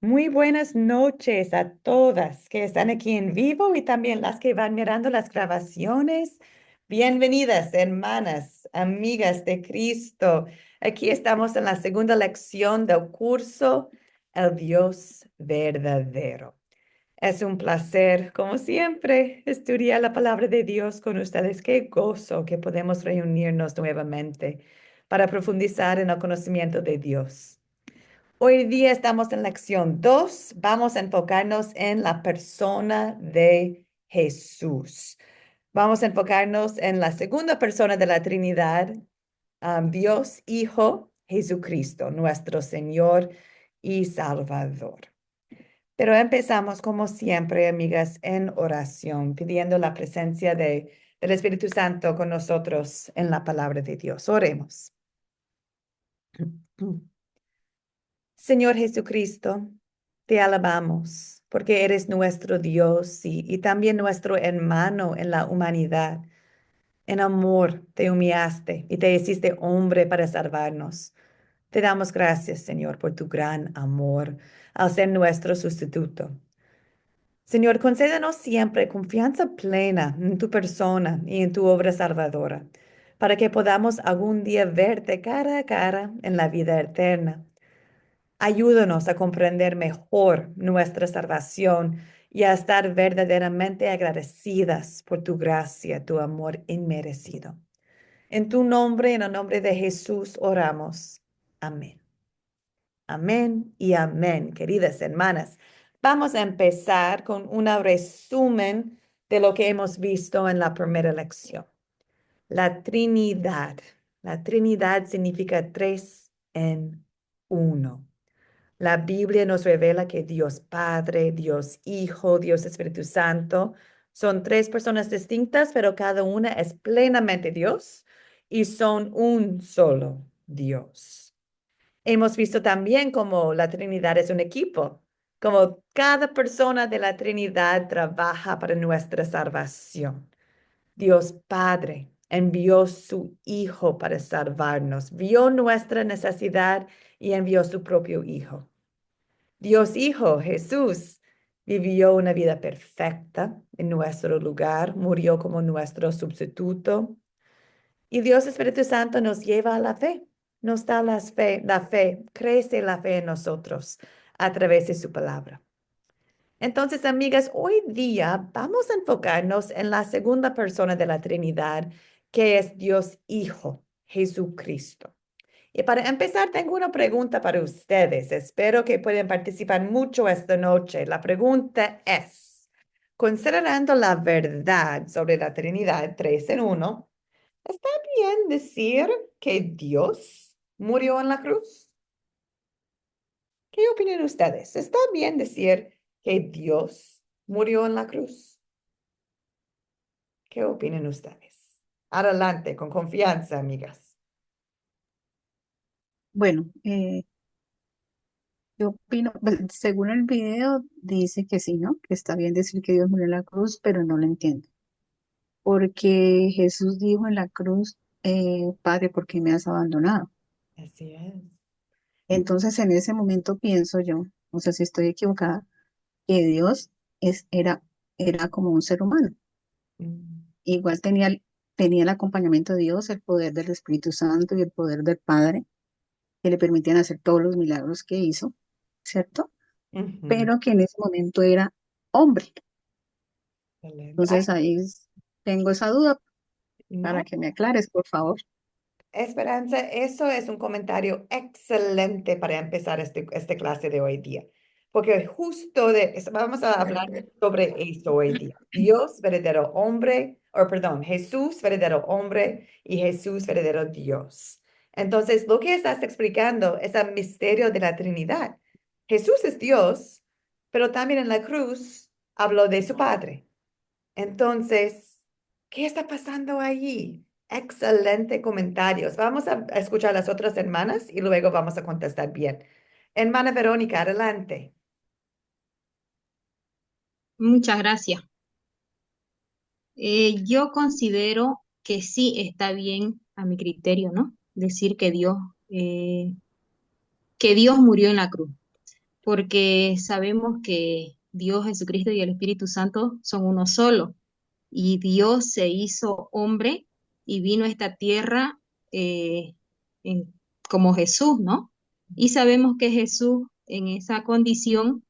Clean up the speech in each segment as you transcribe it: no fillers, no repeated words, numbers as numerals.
Muy buenas noches a todas que están aquí en vivo y también las que van mirando las grabaciones. Bienvenidas, hermanas, amigas de Cristo. Aquí estamos en la segunda lección del curso El Dios verdadero. Es un placer, como siempre, estudiar la palabra de Dios con ustedes. Qué gozo que podemos reunirnos nuevamente para profundizar en el conocimiento de Dios. Hoy día estamos en lección 2. Vamos a enfocarnos en la persona de Jesús. Vamos a enfocarnos en la segunda persona de la Trinidad, Dios Hijo Jesucristo, nuestro Señor y Salvador. Pero empezamos como siempre, amigas, en oración, pidiendo la presencia del Espíritu Santo con nosotros en la palabra de Dios. Oremos. Señor Jesucristo, te alabamos porque eres nuestro Dios y también nuestro hermano en la humanidad. En amor te humillaste y te hiciste hombre para salvarnos. Te damos gracias, Señor, por tu gran amor al ser nuestro sustituto. Señor, concédenos siempre confianza plena en tu persona y en tu obra salvadora, para que podamos algún día verte cara a cara en la vida eterna. Ayúdanos a comprender mejor nuestra salvación y a estar verdaderamente agradecidas por tu gracia, tu amor inmerecido. En tu nombre, en el nombre de Jesús, oramos. Amén. Amén y amén, queridas hermanas. Vamos a empezar con un resumen de lo que hemos visto en la primera lección. La Trinidad. La Trinidad significa tres en uno. La Biblia nos revela que Dios Padre, Dios Hijo, Dios Espíritu Santo son tres personas distintas, pero cada una es plenamente Dios y son un solo Dios. Hemos visto también cómo la Trinidad es un equipo, como cada persona de la Trinidad trabaja para nuestra salvación. Dios Padre envió su Hijo para salvarnos, vio nuestra necesidad y envió su propio Hijo. Dios Hijo, Jesús, vivió una vida perfecta en nuestro lugar, murió como nuestro sustituto. Y Dios Espíritu Santo nos lleva a la fe, nos da la fe, crece la fe en nosotros a través de su palabra. Entonces, amigas, hoy día vamos a enfocarnos en la segunda persona de la Trinidad, que es Dios Hijo, Jesucristo. Y para empezar, tengo una pregunta para ustedes. Espero que puedan participar mucho esta noche. La pregunta es, considerando la verdad sobre la Trinidad 3 en uno, ¿está bien decir que Dios murió en la cruz? ¿Qué opinan ustedes? ¿Está bien decir que Dios murió en la cruz? ¿Qué opinan ustedes? Adelante, con confianza, amigas. Bueno, yo opino, pues, según el video dice que sí, ¿no? Que está bien decir que Dios murió en la cruz, pero no lo entiendo. Porque Jesús dijo en la cruz, Padre, ¿por qué me has abandonado? Así es. Entonces en ese momento pienso yo, o sea, si estoy equivocada, que Dios era como un ser humano. Mm, Igual tenía el acompañamiento de Dios, el poder del Espíritu Santo y el poder del Padre, que le permitían hacer todos los milagros que hizo, ¿cierto? ujú. Pero que en ese momento era hombre. Excelente. Entonces tengo esa duda para No, que me aclares, por favor. Esperanza, eso es un comentario excelente para empezar este clase de hoy día, porque vamos a hablar sobre eso hoy día. Dios, verdadero hombre, o perdón, Jesús, verdadero hombre y Jesús, verdadero Dios. Entonces, lo que estás explicando es el misterio de la Trinidad. Jesús es Dios, pero también en la cruz habló de su Padre. Entonces, ¿qué está pasando allí? Excelente comentarios. Vamos a escuchar a las otras hermanas y luego vamos a contestar bien. Hermana Verónica, adelante. Muchas gracias. Yo considero que sí está bien a mi criterio, ¿no? Decir que Dios murió en la cruz. porque sabemos que Dios, Jesucristo y el Espíritu Santo son uno solo. Y Dios se hizo hombre y vino a esta tierra eh, en- como Jesús, ¿no? Y sabemos que Jesús en esa condición,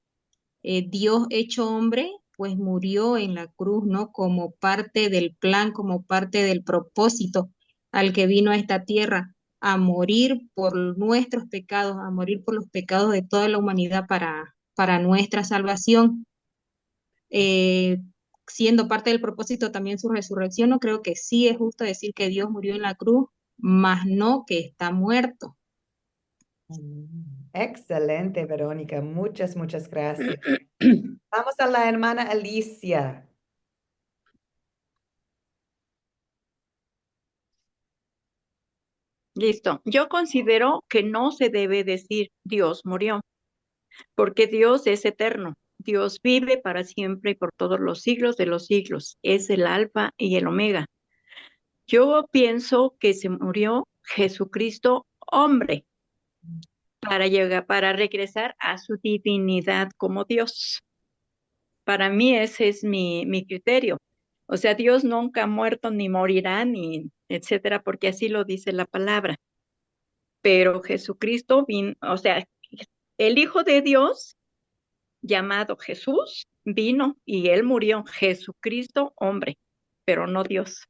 Dios hecho hombre, pues murió en la cruz, ¿no? Como parte del plan, como parte del propósito al que vino a esta tierra, a morir por nuestros pecados, a morir por los pecados de toda la humanidad para nuestra salvación. Eh, Siendo parte del propósito también su resurrección, no creo que sí es justo decir que Dios murió en la cruz, mas no que está muerto. Excelente, Verónica. Muchas, muchas gracias. Vamos a la hermana Alicia. Listo. Yo considero que no se debe decir Dios murió, porque Dios es eterno. Dios vive para siempre y por todos los siglos de los siglos. Es el alfa y el omega. Yo pienso que se murió Jesucristo hombre para llegar, para regresar a su divinidad como Dios. Para mí ese es mi criterio. O sea, Dios nunca ha muerto ni morirá ni etcétera, porque así lo dice la palabra. Pero Jesucristo vino, o sea, el Hijo de Dios llamado Jesús vino y él murió, Jesucristo hombre, pero no Dios.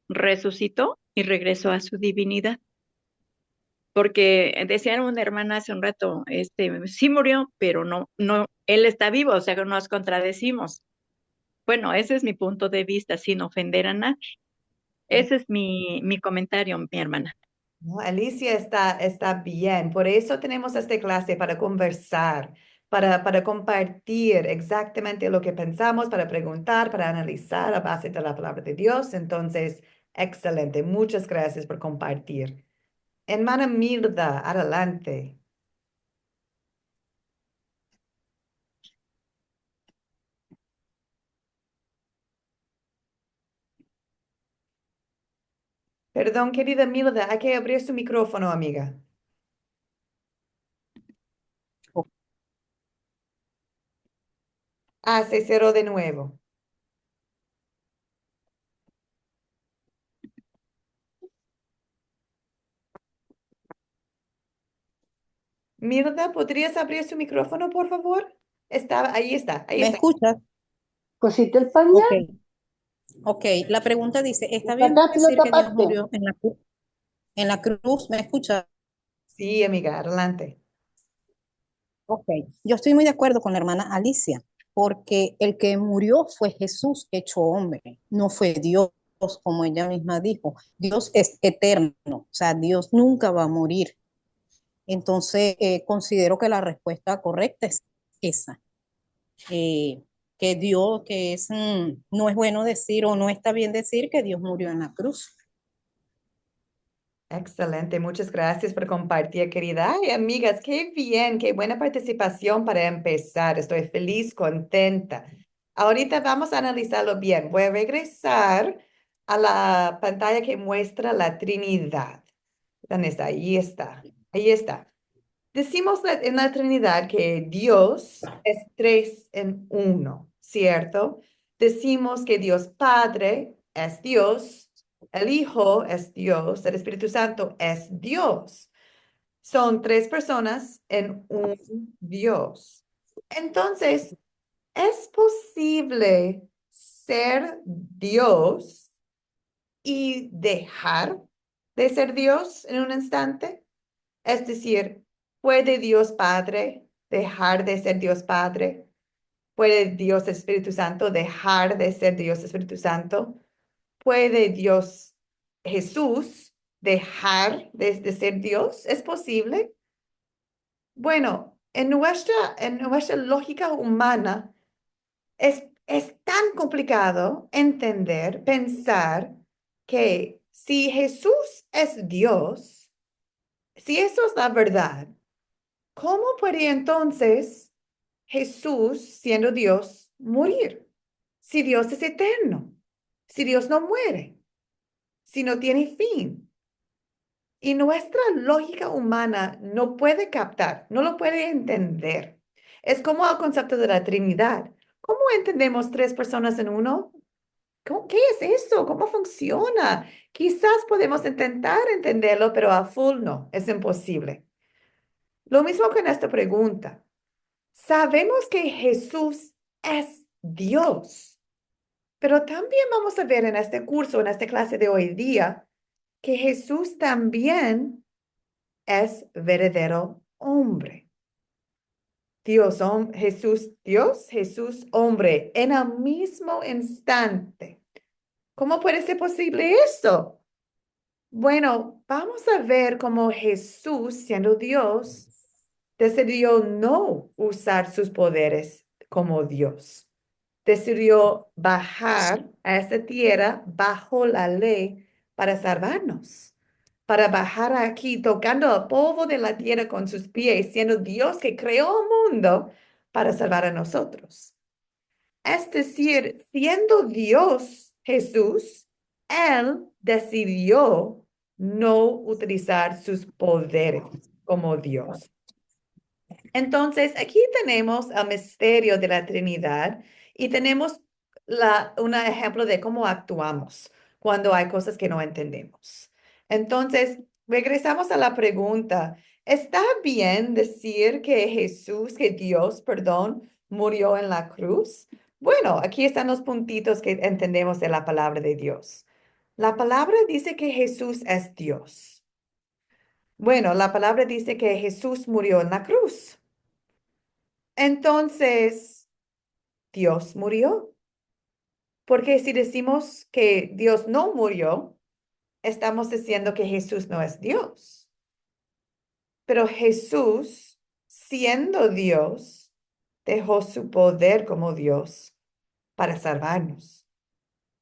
Resucitó y regresó a su divinidad. Porque decía una hermana hace un rato, sí murió, pero no, él está vivo, o sea que nos contradecimos. Bueno, ese es mi punto de vista, sin ofender a nadie. Ese es mi comentario, mi hermana. No, Alicia está bien. Por eso tenemos esta clase para conversar, para compartir exactamente lo que pensamos, para preguntar, para analizar a base de la palabra de Dios. Entonces, excelente. Muchas gracias por compartir. Hermana Mirda, adelante. Perdón, querida Mirda, hay que abrir su micrófono, amiga. Ah, se cerró de nuevo. Mirda, ¿podrías abrir su micrófono, por favor? Ahí está, ahí ¿Me está. escuchas? ¿Cosiste el pañal? Ok, ok. La pregunta dice, ¿está bien ¿Sacaste lo decir que Dios tapaste? murió en la cruz? ¿Me escuchas? Sí, amiga, adelante. Ok, yo estoy muy de acuerdo con la hermana Alicia, porque el que murió fue Jesús hecho hombre, no fue Dios, como ella misma dijo. Dios es eterno, o sea, Dios nunca va a morir. Entonces, considero que la respuesta correcta es esa. Que Dios, no es bueno decir o no está bien decir que Dios murió en la cruz. Excelente, muchas gracias por compartir, querida. Ay, amigas, qué bien, qué buena participación para empezar. Estoy feliz, contenta. Ahorita vamos a analizarlo bien. Voy a regresar a la pantalla que muestra la Trinidad. ¿Dónde está? Ahí está. Ahí está. Decimos en la Trinidad que Dios es tres en uno, ¿cierto? Decimos que Dios Padre es Dios, el Hijo es Dios, el Espíritu Santo es Dios. Son tres personas en un Dios. Entonces, ¿es posible ser Dios y dejar de ser Dios en un instante? Es decir, ¿puede Dios Padre dejar de ser Dios Padre? ¿Puede Dios Espíritu Santo dejar de ser Dios Espíritu Santo? ¿Puede Dios Jesús dejar de ser Dios? ¿Es posible? Bueno, en nuestra lógica humana es tan complicado entender, pensar que si Jesús es Dios, si eso es la verdad, ¿cómo puede entonces Jesús, siendo Dios, morir? Si Dios es eterno, si Dios no muere, si no tiene fin. Y nuestra lógica humana no puede captar, no lo puede entender. Es como el concepto de la Trinidad. ¿Cómo entendemos tres personas en uno? ¿Qué es eso? ¿Cómo funciona? Quizás podemos intentar entenderlo, pero a full no, es imposible. Lo mismo con esta pregunta. Sabemos que Jesús es Dios, pero también vamos a ver en este curso, en esta clase de hoy día, que Jesús también es verdadero hombre. Jesús Dios, Jesús hombre, en el mismo instante. ¿Cómo puede ser posible eso? Bueno, vamos a ver cómo Jesús, siendo Dios, decidió no usar sus poderes como Dios. Decidió bajar a esta tierra bajo la ley para salvarnos, para bajar aquí tocando el polvo de la tierra con sus pies, siendo Dios que creó el mundo para salvar a nosotros. Es decir, siendo Dios Jesús, Él decidió no utilizar sus poderes como Dios. Entonces, aquí tenemos el misterio de la Trinidad y tenemos un ejemplo de cómo actuamos cuando hay cosas que no entendemos. Entonces, regresamos a la pregunta, ¿está bien decir que Jesús, que Dios, perdón, murió en la cruz? Bueno, aquí están los puntitos que entendemos de la palabra de Dios. La palabra dice que Jesús es Dios. Bueno, la palabra dice que Jesús murió en la cruz. Entonces, Dios murió. Porque si decimos que Dios no murió, estamos diciendo que Jesús no es Dios. Pero Jesús, siendo Dios, dejó su poder como Dios para salvarnos,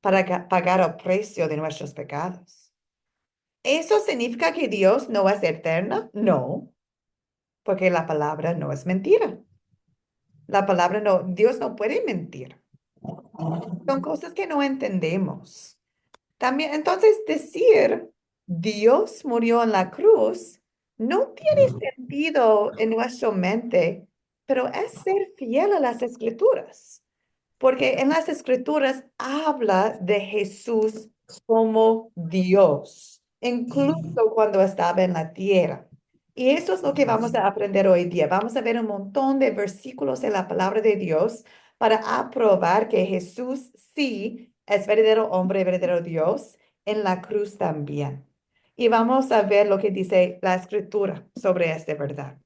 para pagar el precio de nuestros pecados. ¿Eso significa que Dios no es eterno? No, porque la palabra no es mentira. La palabra no, Dios no puede mentir. Son cosas que no entendemos. También, entonces, decir Dios murió en la cruz no tiene sentido en nuestra mente, pero es ser fiel a las escrituras, porque en las escrituras habla de Jesús como Dios, incluso cuando estaba en la tierra. Y eso es lo que vamos a aprender hoy día. Vamos a ver un montón de versículos en la palabra de Dios para aprobar que Jesús sí es verdadero hombre, verdadero Dios, en la cruz también. Y vamos a ver lo que dice la escritura sobre esta verdad.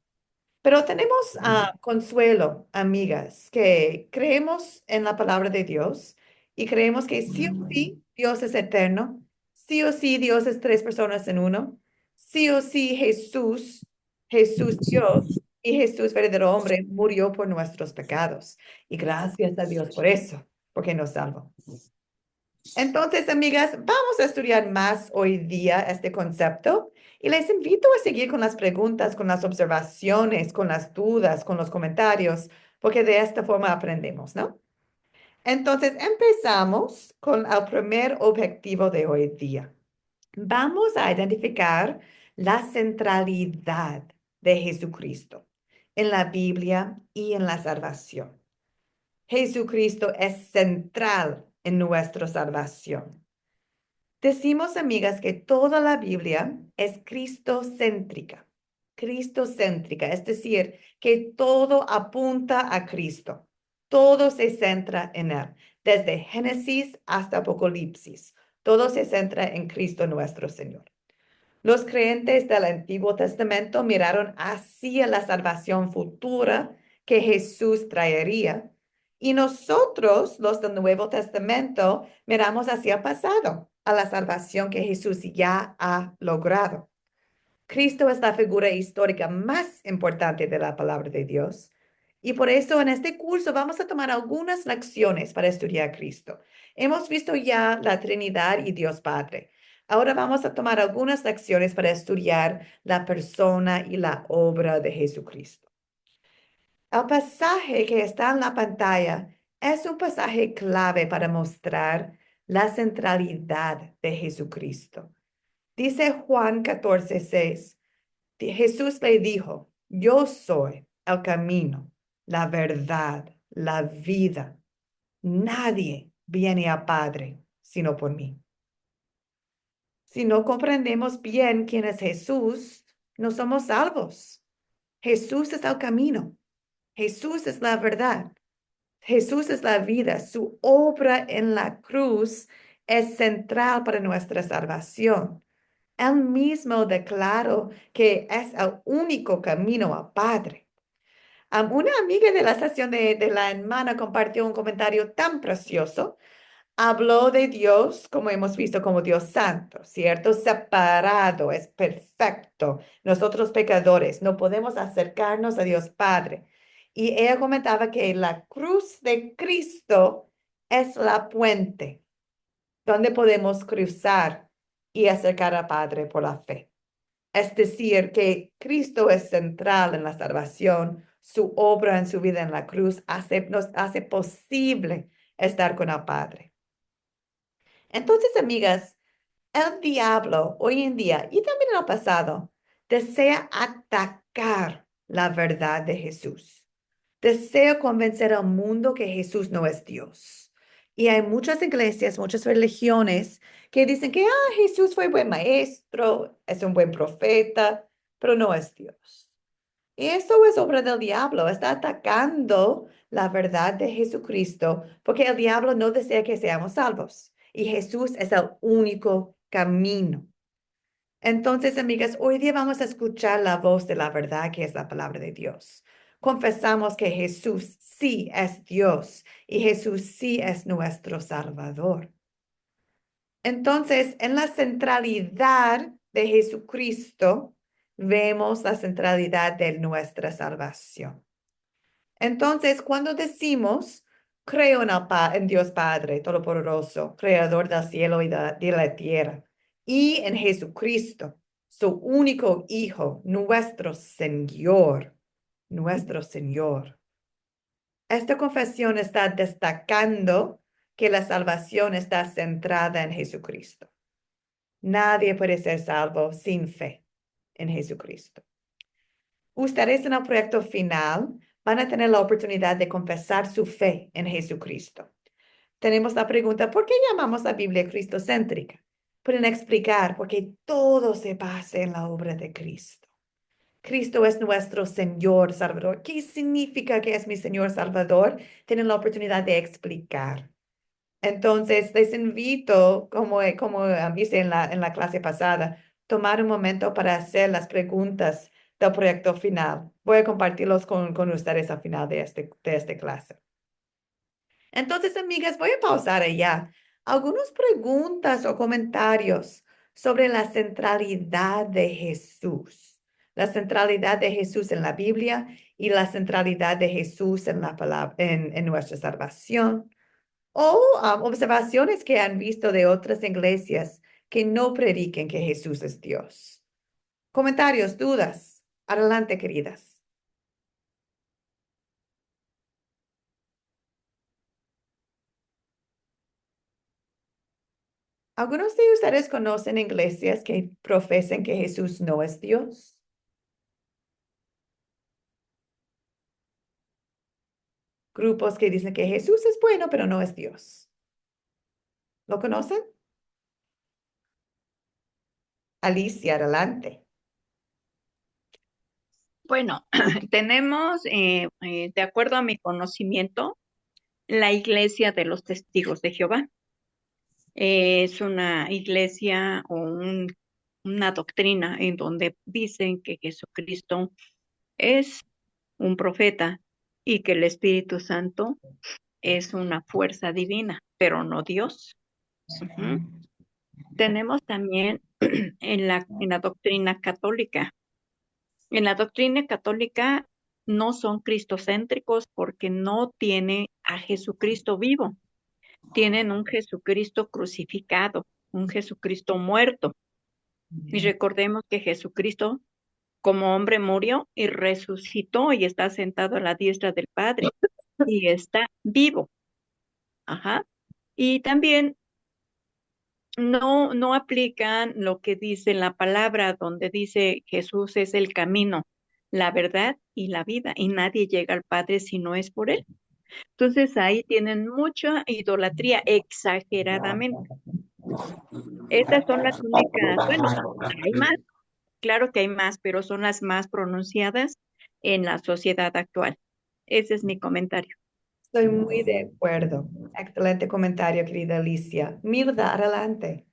Pero tenemos consuelo, amigas, que creemos en la palabra de Dios y creemos que sí o sí Dios es eterno, sí o sí Dios es tres personas en uno, sí o sí Jesús Dios y Jesús verdadero hombre murió por nuestros pecados. Y gracias a Dios por eso, porque nos salvó. Entonces, amigas, vamos a estudiar más hoy día este concepto y les invito a seguir con las preguntas, con las observaciones, con las dudas, con los comentarios, porque de esta forma aprendemos, ¿no? Entonces, empezamos con el primer objetivo de hoy día. Vamos a identificar la centralidad de Jesucristo en la Biblia y en la salvación. Jesucristo es central en nuestra salvación. Decimos, amigas, que toda la Biblia es cristocéntrica, es decir, que todo apunta a Cristo, todo se centra en Él, desde Génesis hasta Apocalipsis, todo se centra en Cristo nuestro Señor. Los creyentes del Antiguo Testamento miraron hacia la salvación futura que Jesús traería. Y nosotros, los del Nuevo Testamento, miramos hacia el pasado, a la salvación que Jesús ya ha logrado. Cristo es la figura histórica más importante de la palabra de Dios. Y por eso en este curso vamos a tomar algunas lecciones para estudiar a Cristo. Hemos visto ya la Trinidad y Dios Padre. Ahora vamos a tomar algunas lecciones para estudiar la persona y la obra de Jesucristo. El pasaje que está en la pantalla es un pasaje clave para mostrar la centralidad de Jesucristo. Dice Juan 14:6. Jesús le dijo, yo soy el camino, la verdad, la vida. Nadie viene a Padre sino por mí. Si no comprendemos bien quién es Jesús, no somos salvos. Jesús es el camino. Jesús es la verdad. Jesús es la vida. Su obra en la cruz es central para nuestra salvación. Él mismo declaró que es el único camino al Padre. Una amiga de la sesión de la hermana compartió un comentario tan precioso. Habló de Dios, como hemos visto, como Dios santo, ¿cierto? Separado, es perfecto. Nosotros pecadores no podemos acercarnos a Dios Padre. Y ella comentaba que la cruz de Cristo es la puente donde podemos cruzar y acercar a Padre por la fe. Es decir, que Cristo es central en la salvación. Su obra en su vida en la cruz nos hace posible estar con el Padre. Entonces, amigas, el diablo hoy en día y también en el pasado desea atacar la verdad de Jesús. Desea convencer al mundo que Jesús no es Dios. Y hay muchas iglesias, muchas religiones que dicen que Jesús fue buen maestro, es un buen profeta, pero no es Dios. Y eso es obra del diablo. Está atacando la verdad de Jesucristo porque el diablo no desea que seamos salvos. Y Jesús es el único camino. Entonces, amigas, hoy día vamos a escuchar la voz de la verdad que es la palabra de Dios. Confesamos que Jesús sí es Dios y Jesús sí es nuestro Salvador. Entonces, en la centralidad de Jesucristo, vemos la centralidad de nuestra salvación. Entonces, cuando decimos, creo en Dios Padre Todopoderoso, Creador del cielo y de la tierra, y en Jesucristo, su único Hijo, nuestro Señor, nuestro Señor. Esta confesión está destacando que la salvación está centrada en Jesucristo. Nadie puede ser salvo sin fe en Jesucristo. Ustedes en el proyecto final van a tener la oportunidad de confesar su fe en Jesucristo. Tenemos la pregunta, ¿por qué llamamos la Biblia cristocéntrica? Pueden explicar por qué todo se basa en la obra de Cristo. Cristo es nuestro Señor Salvador. ¿Qué significa que es mi Señor Salvador? Tienen la oportunidad de explicar. Entonces, les invito, como hice en la clase pasada, tomar un momento para hacer las preguntas del proyecto final. Voy a compartirlos con ustedes al final de esta clase. Entonces, amigas, voy a pausar allá. Algunas preguntas o comentarios sobre la centralidad de Jesús. La centralidad de Jesús en la Biblia y la centralidad de Jesús en la palabra, en nuestra salvación. O observaciones que han visto de otras iglesias que no prediquen que Jesús es Dios. Comentarios, dudas. Adelante, queridas. ¿Algunos de ustedes conocen iglesias que profesan que Jesús no es Dios? Grupos que dicen que Jesús es bueno, pero no es Dios. ¿Lo conocen? Alicia, adelante. Bueno, tenemos, de acuerdo a mi conocimiento, la Iglesia de los Testigos de Jehová. Es una iglesia o una doctrina en donde dicen que Jesucristo es un profeta y que el Espíritu Santo es una fuerza divina, pero no Dios. Ujú. Tenemos también en la doctrina católica. En la doctrina católica no son cristocéntricos porque no tiene a Jesucristo vivo. Tienen un Jesucristo crucificado, un Jesucristo muerto. Y recordemos que Jesucristo como hombre murió y resucitó y está sentado a la diestra del Padre y está vivo. Ajá. Y también no aplican lo que dice la palabra, donde dice Jesús es el camino, la verdad y la vida, y nadie llega al Padre si no es por Él. Entonces ahí tienen mucha idolatría exageradamente. Esas son las únicas, bueno, hay más, claro que hay más, pero son las más pronunciadas en la sociedad actual. Ese es mi comentario. Estoy muy de acuerdo. Excelente comentario, querida Alicia. Mirda, adelante.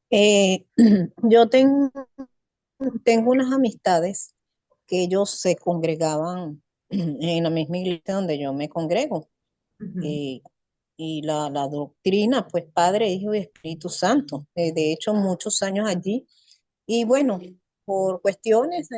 Eh, yo tengo unas amistades que ellos se congregaban en la misma iglesia donde yo me congrego. Ujú. eh, y la doctrina, pues Padre, Hijo y Espíritu Santo. De hecho, muchos años allí. Y bueno, por cuestiones,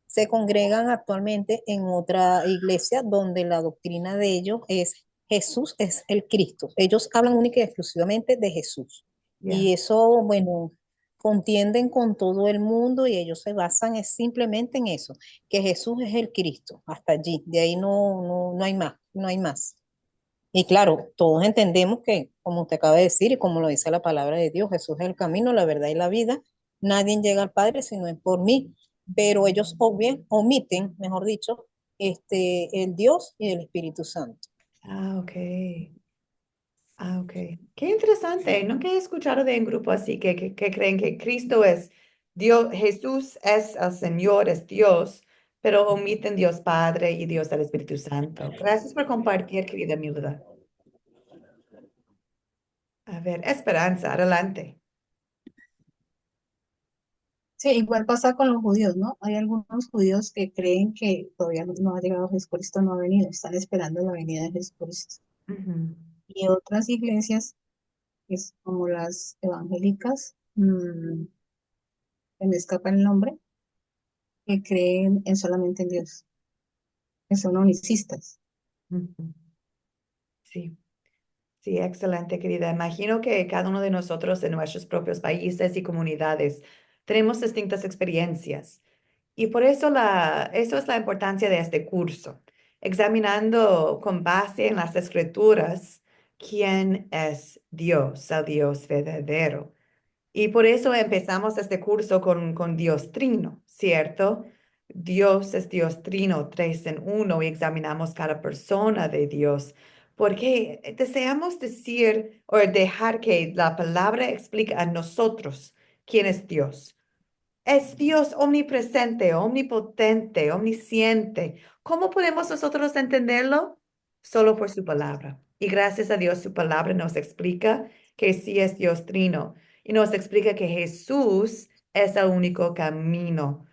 se congregan actualmente en otra iglesia donde la doctrina de ellos es Jesús es el Cristo. Ellos hablan única y exclusivamente de Jesús. Ya. Y eso, bueno, contienden con todo el mundo y ellos se basan es simplemente en eso, que Jesús es el Cristo, hasta allí. De ahí no hay más, no hay más. Y claro, todos entendemos que, como usted acaba de decir y como lo dice la palabra de Dios, Jesús es el camino, la verdad y la vida. Nadie llega al Padre si no es por mí. Pero ellos omiten, mejor dicho, el Dios y el Espíritu Santo. Ah, ok. Ah, ok. Qué interesante. Nunca he escuchado de un grupo así que creen que Cristo es Dios, Jesús es el Señor, es Dios, pero omiten Dios Padre y Dios el Espíritu Santo. Gracias por compartir, querida Milda. A ver, Esperanza, adelante. Sí, igual pasa con los judíos, ¿no? Hay algunos judíos que creen que todavía no ha llegado Jesucristo, no ha venido, están esperando la venida de Jesucristo. Ujú, Y otras iglesias, es como las evangélicas, se me escapa el nombre, que creen en solamente en Dios, que son unicistas. ujú. Sí. Sí, excelente, querida. Imagino que cada uno de nosotros en nuestros propios países y comunidades tenemos distintas experiencias. Y por eso eso es la importancia de este curso, examinando con base en las escrituras quién es Dios, el Dios verdadero. Y por eso empezamos este curso con Dios Trino, ¿cierto? Dios es Dios Trino, tres en uno, y examinamos cada persona de Dios, porque deseamos decir o dejar que la palabra explique a nosotros quién es Dios. Es Dios omnipresente, omnipotente, omnisciente. ¿Cómo podemos nosotros entenderlo? Solo por su palabra. Y gracias a Dios, su palabra nos explica que sí es Dios trino y nos explica que Jesús es el único camino.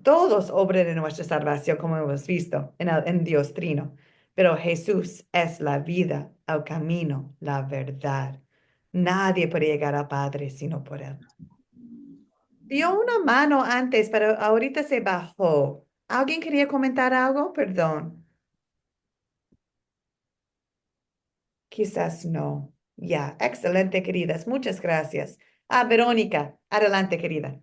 Todos obran de nuestra salvación, como hemos visto en Dios trino, pero Jesús es la vida, el camino, la verdad. Nadie puede llegar al Padre sino por Él. Dio una mano antes, pero ahorita se bajó. ¿Alguien quería comentar algo? Perdón. Quizás no. Ya, excelente, queridas. Muchas gracias. Ah, Verónica, adelante, querida.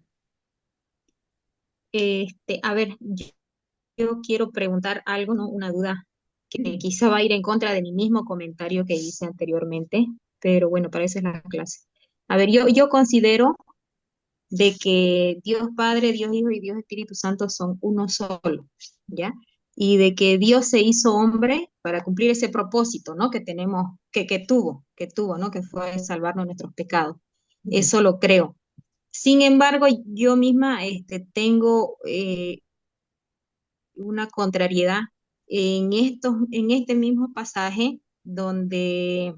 A ver, yo quiero preguntar algo, ¿no? Una duda que quizá va a ir en contra de mi mismo comentario que hice anteriormente, pero bueno, para eso es la clase. A ver, yo considero de que Dios Padre, Dios Hijo y Dios Espíritu Santo son uno solo, ¿ya? Y de que Dios se hizo hombre para cumplir ese propósito, ¿no? Que tenemos, que tuvo, ¿no? Que fue salvarnos de nuestros pecados. Ujú. Eso lo creo. Sin embargo, yo misma tengo una contrariedad en este mismo pasaje donde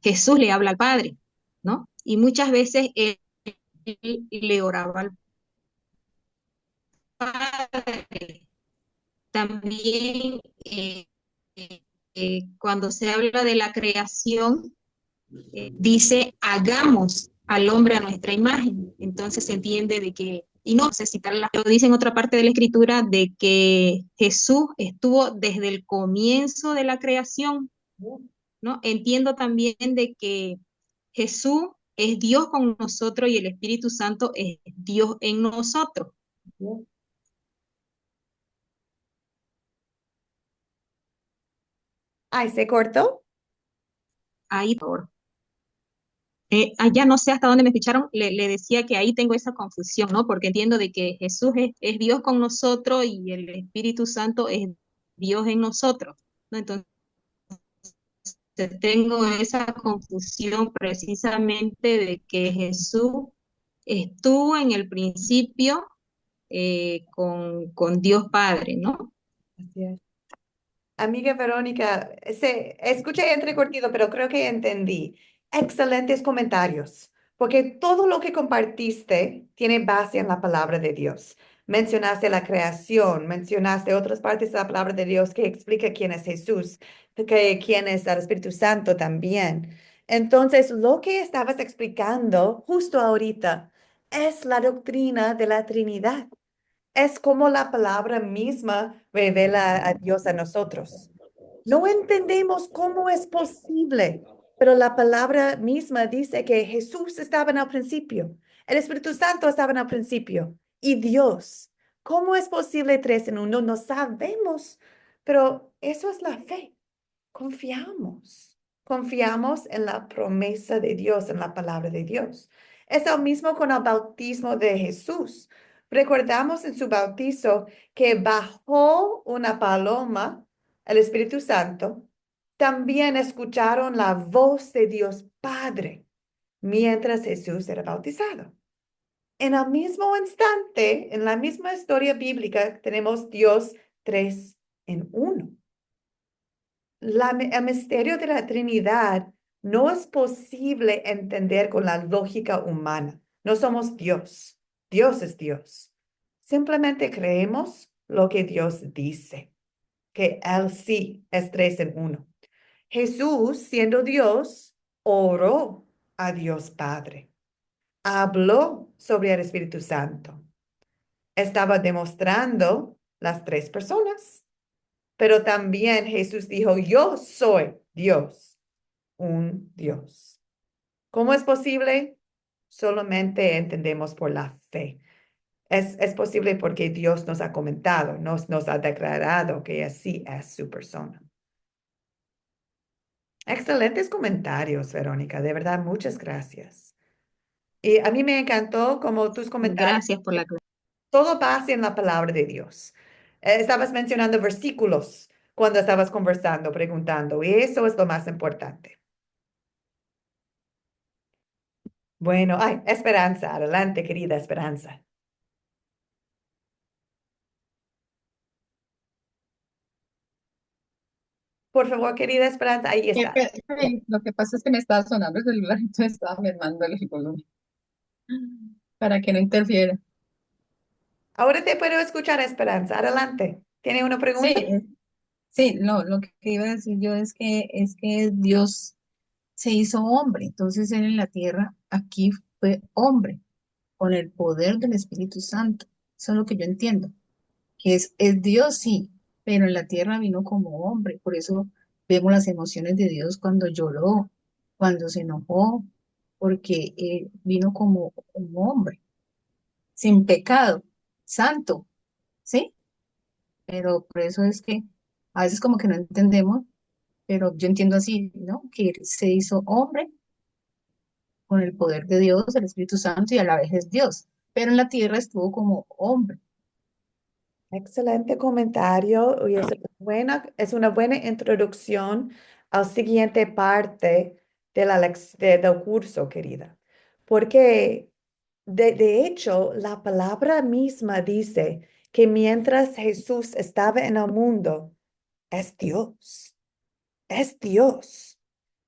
Jesús le habla al Padre, ¿no? Y muchas veces él le oraba al Padre. También cuando se habla de la creación, dice, hagamos al hombre a nuestra imagen. Entonces se entiende de que, y no sé citar lo dice en otra parte de la escritura, de que Jesús estuvo desde el comienzo de la creación, ¿no? Entiendo también de que Jesús es Dios con nosotros y el Espíritu Santo es Dios en nosotros. Ay, ¿se cortó? Ahí, por favor. allá no sé hasta dónde me escucharon, le decía que ahí tengo esa confusión, ¿no? Porque entiendo de que Jesús es Dios con nosotros y el Espíritu Santo es Dios en nosotros, ¿no? Entonces tengo esa confusión precisamente de que Jesús estuvo en el principio con Dios Padre, ¿no? Así es. Amiga Verónica, escuché entrecortado, pero creo que entendí. Excelentes comentarios, porque todo lo que compartiste tiene base en la palabra de Dios. Mencionaste la creación, mencionaste otras partes de la palabra de Dios que explica quién es Jesús, que quién es el Espíritu Santo también. Entonces, lo que estabas explicando justo ahorita es la doctrina de la Trinidad. Es como la palabra misma revela a Dios a nosotros. No entendemos cómo es posible, pero la palabra misma dice que Jesús estaba en el principio, el Espíritu Santo estaba en el principio y Dios. ¿Cómo es posible tres en uno? No sabemos, pero eso es la fe. Confiamos, confiamos en la promesa de Dios, en la palabra de Dios. Es el mismo con el bautismo de Jesús. Recordamos en su bautizo que bajó una paloma, el Espíritu Santo. También escucharon la voz de Dios Padre mientras Jesús era bautizado. En el mismo instante, en la misma historia bíblica, tenemos Dios tres en uno. El misterio de la Trinidad no es posible entender con la lógica humana. No somos Dios. Dios es Dios. Simplemente creemos lo que Dios dice, que Él sí es tres en uno. Jesús, siendo Dios, oró a Dios Padre. Habló sobre el Espíritu Santo. Estaba demostrando las tres personas. Pero también Jesús dijo, yo soy Dios, un Dios. ¿Cómo es posible? Solamente entendemos por la fe. Es posible porque Dios nos ha comentado, nos ha declarado que así es su persona. Excelentes comentarios, Verónica. De verdad, muchas gracias. Y a mí me encantó como tus comentarios, Gracias por la todo base en la palabra de Dios. Estabas mencionando versículos cuando estabas conversando, preguntando, y eso es lo más importante. Bueno, ay, Esperanza, adelante, querida Esperanza. Por favor, querida Esperanza, ahí está. Lo que pasa es que me estaba sonando el celular, entonces estaba mermando el volumen para que no interfiera. Ahora te puedo escuchar, Esperanza. Adelante. ¿Tiene una Sí, pregunta? sí, no, lo que iba a decir yo es que Dios se hizo hombre, entonces él en la tierra aquí fue hombre con el poder del Espíritu Santo. Eso es lo que yo entiendo, que es Dios sí, pero en la tierra vino como hombre, por eso vemos las emociones de Dios cuando lloró, cuando se enojó, porque vino como un hombre, sin pecado, santo, ¿sí? Pero por eso es que a veces como que no entendemos, pero yo entiendo así, ¿no? Que él se hizo hombre con el poder de Dios, el Espíritu Santo, y a la vez es Dios, pero en la tierra estuvo como hombre. Excelente comentario. Y es una buena introducción a la siguiente parte de del curso, querida. Porque de hecho, la palabra misma dice que mientras Jesús estaba en el mundo, es Dios. Es Dios.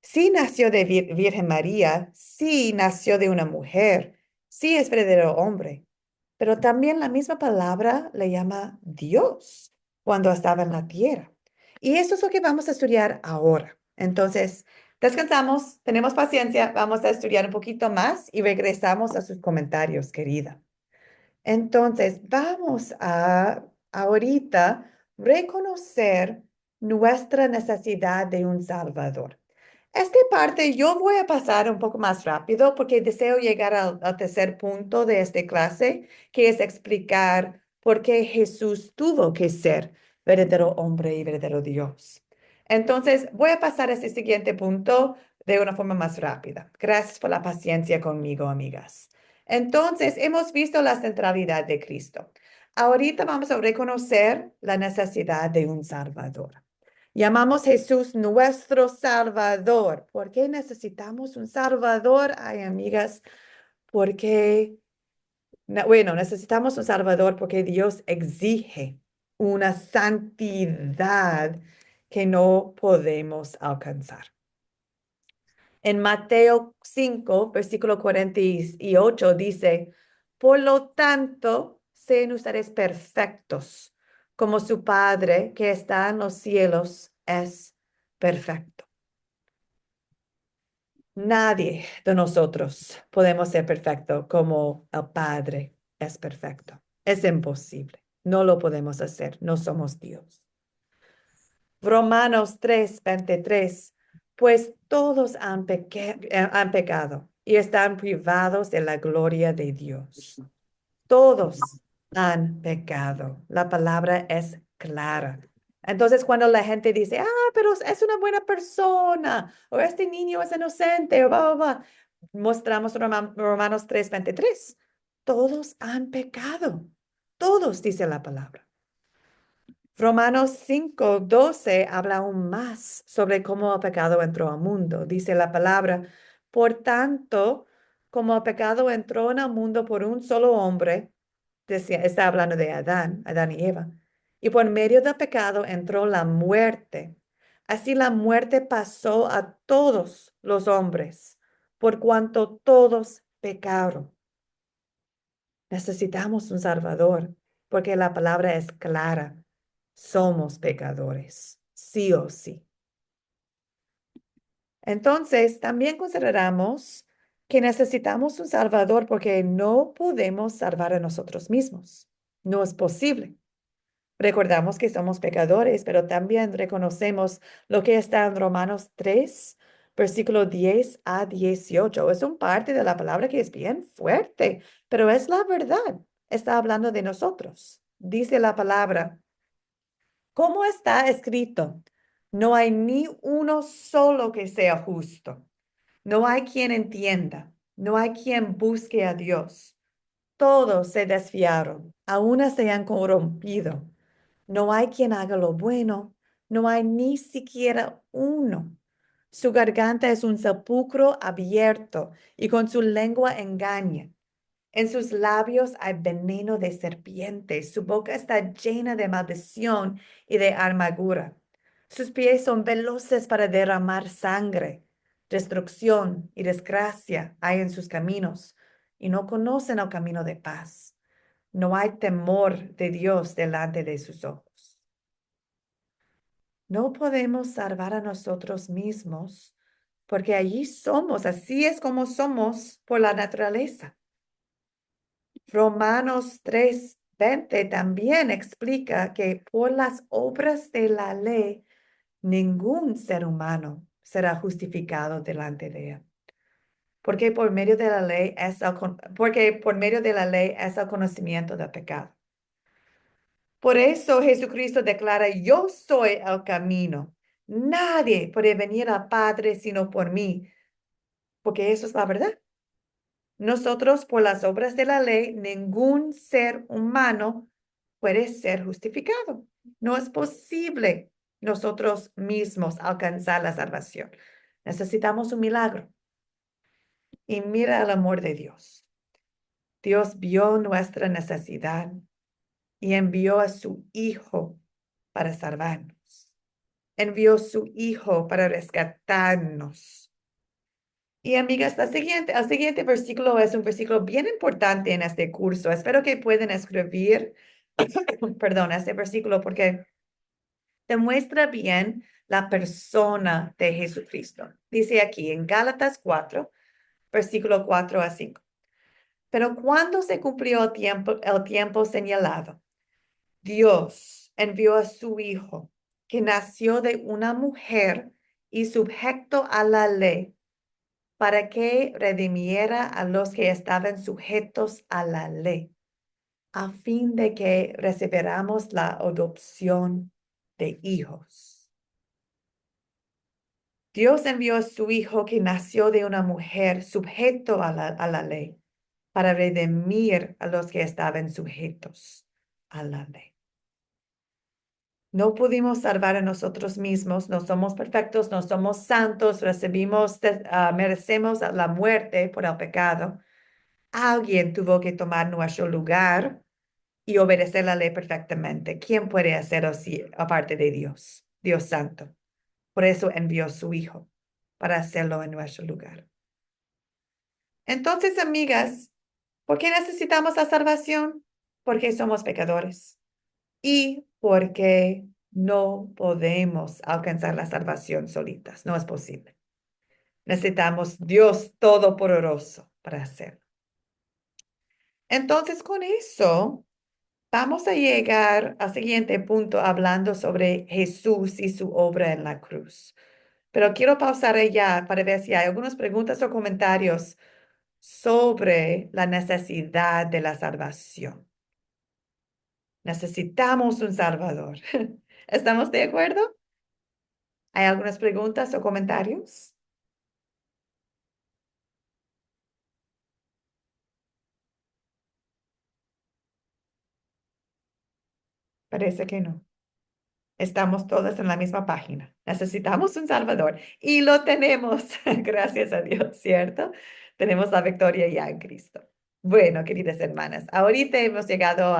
Sí nació de Virgen María, sí nació de una mujer, sí es verdadero hombre, pero también la misma palabra le llama Dios cuando estaba en la tierra. Y eso es lo que vamos a estudiar ahora. Entonces, descansamos, tenemos paciencia, vamos a estudiar un poquito más y regresamos a sus comentarios, querida. Entonces, vamos a ahorita reconocer nuestra necesidad de un Salvador. Esta parte yo voy a pasar un poco más rápido porque deseo llegar al tercer punto de esta clase, que es explicar por qué Jesús tuvo que ser verdadero hombre y verdadero Dios. Entonces, voy a pasar a este siguiente punto de una forma más rápida. Gracias por la paciencia conmigo, amigas. Entonces, hemos visto la centralidad de Cristo. Ahorita vamos a reconocer la necesidad de un Salvador. Llamamos Jesús nuestro Salvador. ¿Por qué necesitamos un Salvador? Ay, amigas, porque, bueno, necesitamos un Salvador porque Dios exige una santidad que no podemos alcanzar. En Mateo 5, versículo 48 dice, por lo tanto, sean ustedes perfectos, como su Padre que está en los cielos es perfecto. Nadie de nosotros podemos ser perfecto como el Padre es perfecto. Es imposible. No lo podemos hacer. No somos Dios. Romanos 3:23, pues todos han pecado y están privados de la gloria de Dios. Todos han pecado. La palabra es clara. Entonces, cuando la gente dice, pero es una buena persona, o este niño es inocente, o bla, bla, bla, mostramos Romanos 3:23. Todos han pecado. Todos, dice la palabra. Romanos 5:12 habla aún más sobre cómo el pecado entró al mundo. Dice la palabra, por tanto, como el pecado entró en el mundo por un solo hombre, está hablando de Adán y Eva, y por medio del pecado entró la muerte. Así la muerte pasó a todos los hombres, por cuanto todos pecaron. Necesitamos un Salvador, porque la palabra es clara. Somos pecadores, sí o sí. Entonces, también consideramos que necesitamos un Salvador porque no podemos salvar a nosotros mismos. No es posible. Recordamos que somos pecadores, pero también reconocemos lo que está en Romanos 3, versículo 10 a 18. Es un parte de la palabra que es bien fuerte, pero es la verdad. Está hablando de nosotros. Dice la palabra, ¿cómo está escrito? No hay ni uno solo que sea justo. No hay quien entienda. No hay quien busque a Dios. Todos se desviaron. Aún se han corrompido. No hay quien haga lo bueno, no hay ni siquiera uno. Su garganta es un sepulcro abierto y con su lengua engaña. En sus labios hay veneno de serpiente, su boca está llena de maldición y de amargura. Sus pies son veloces para derramar sangre. Destrucción y desgracia hay en sus caminos y no conocen el camino de paz. No hay temor de Dios delante de sus ojos. No podemos salvar a nosotros mismos porque allí somos, así es como somos por la naturaleza. Romanos 3:20 también explica que por las obras de la ley, ningún ser humano será justificado delante de él. Porque por medio de la ley porque por medio de la ley es el conocimiento del pecado. Por eso Jesucristo declara, yo soy el camino. Nadie puede venir al Padre sino por mí, porque eso es la verdad. Nosotros, por las obras de la ley, ningún ser humano puede ser justificado. No es posible nosotros mismos alcanzar la salvación. Necesitamos un milagro. Y mira el amor de Dios. Dios vio nuestra necesidad y envió a su Hijo para salvarnos. Envió su Hijo para rescatarnos. Y amigas, el siguiente versículo es un versículo bien importante en este curso. Espero que puedan escribir, perdón, este versículo porque demuestra bien la persona de Jesucristo. Dice aquí en Gálatas 4, versículo 4 a 5. Pero cuando se cumplió el tiempo señalado, Dios envió a su Hijo, que nació de una mujer y sujeto a la ley, para que redimiera a los que estaban sujetos a la ley, a fin de que recibiéramos la adopción de hijos. Dios envió a su Hijo que nació de una mujer sujeto a la ley para redimir a los que estaban sujetos a la ley. No pudimos salvar a nosotros mismos, no somos perfectos, no somos santos, merecemos la muerte por el pecado. Alguien tuvo que tomar nuestro lugar y obedecer la ley perfectamente. ¿Quién puede hacerlo así aparte de Dios, Dios Santo? Por eso envió a su Hijo para hacerlo en nuestro lugar. Entonces, amigas, ¿por qué necesitamos la salvación? Porque somos pecadores y porque no podemos alcanzar la salvación solitas. No es posible. Necesitamos Dios Todopoderoso para hacerlo. Entonces, con eso, vamos a llegar al siguiente punto hablando sobre Jesús y su obra en la cruz. Pero quiero pausar allá para ver si hay algunas preguntas o comentarios sobre la necesidad de la salvación. Necesitamos un Salvador. ¿Estamos de acuerdo? ¿Hay algunas preguntas o comentarios? Parece que no. Estamos todas en la misma página. Necesitamos un Salvador y lo tenemos, gracias a Dios, ¿cierto? Tenemos la victoria ya en Cristo. Bueno, queridas hermanas, ahorita hemos llegado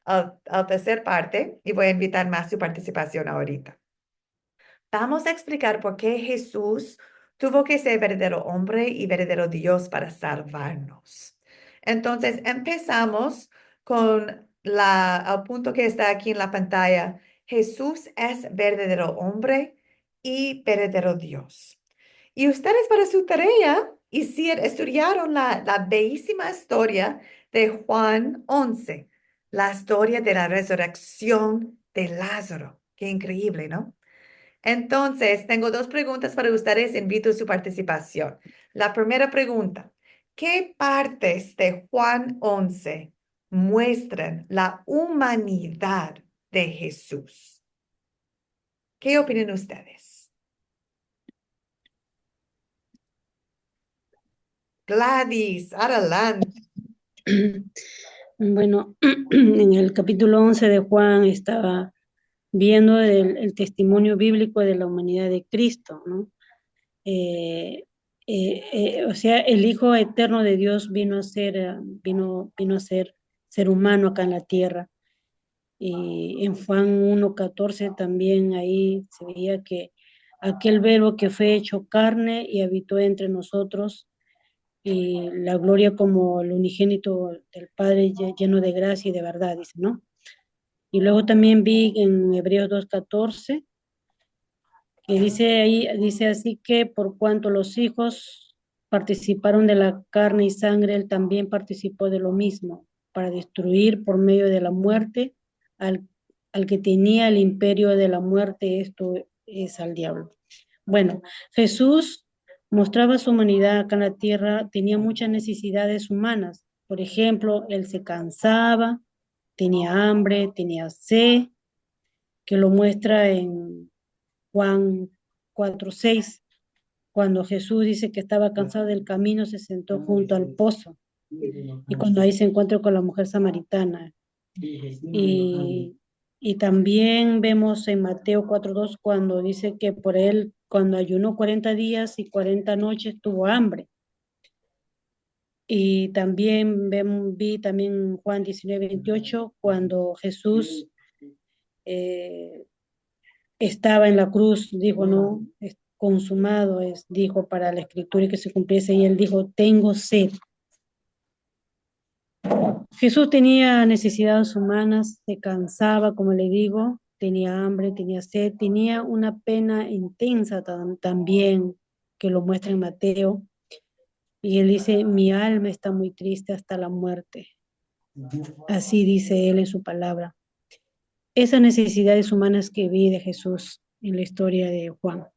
al tercer parte y voy a invitar más su participación ahorita. Vamos a explicar por qué Jesús tuvo que ser verdadero hombre y verdadero Dios para salvarnos. Entonces, empezamos con el punto que está aquí en la pantalla. Jesús es verdadero hombre y verdadero Dios. Y ustedes para su tarea estudiaron la bellísima historia de Juan 11, la historia de la resurrección de Lázaro. Qué increíble, ¿no? Entonces, tengo dos preguntas para ustedes. Invito a su participación. La primera pregunta, ¿qué partes de Juan 11 muestran la humanidad de Jesús? ¿Qué opinan ustedes? Gladys, adelante. Bueno, en el capítulo 11 de Juan estaba viendo el testimonio bíblico de la humanidad de Cristo, ¿no? Eh, o sea, el Hijo Eterno de Dios vino a ser ser humano acá en la tierra. Y en Juan 1:14 también ahí se veía que aquel verbo que fue hecho carne y habitó entre nosotros, y la gloria como el unigénito del Padre lleno de gracia y de verdad, dice, ¿no? Y luego también vi en Hebreos 2:14 que dice ahí, dice así que por cuanto los hijos participaron de la carne y sangre, él también participó de lo mismo, para destruir por medio de la muerte al, al que tenía el imperio de la muerte, esto es al diablo. Bueno, Jesús mostraba su humanidad acá en la tierra, tenía muchas necesidades humanas. Por ejemplo, él se cansaba, tenía hambre, tenía sed, que lo muestra en Juan 4:6, cuando Jesús dice que estaba cansado del camino, se sentó junto al pozo. Y cuando ahí se encuentra con la mujer samaritana. Y, y también vemos en Mateo 4:2 cuando dice que por él, cuando ayunó 40 días y 40 noches, tuvo hambre. Y también vi también Juan 19:28 cuando Jesús eh, estaba en la cruz, dijo, no, es consumado es, dijo para la escritura y que se cumpliese, y él dijo, tengo sed. Jesús tenía necesidades humanas, se cansaba, como le digo, tenía hambre, tenía sed, tenía una pena intensa también, que lo muestra en Mateo, y él dice, mi alma está muy triste hasta la muerte. Así dice él en su palabra. Esas necesidades humanas que vi de Jesús en la historia de Juan.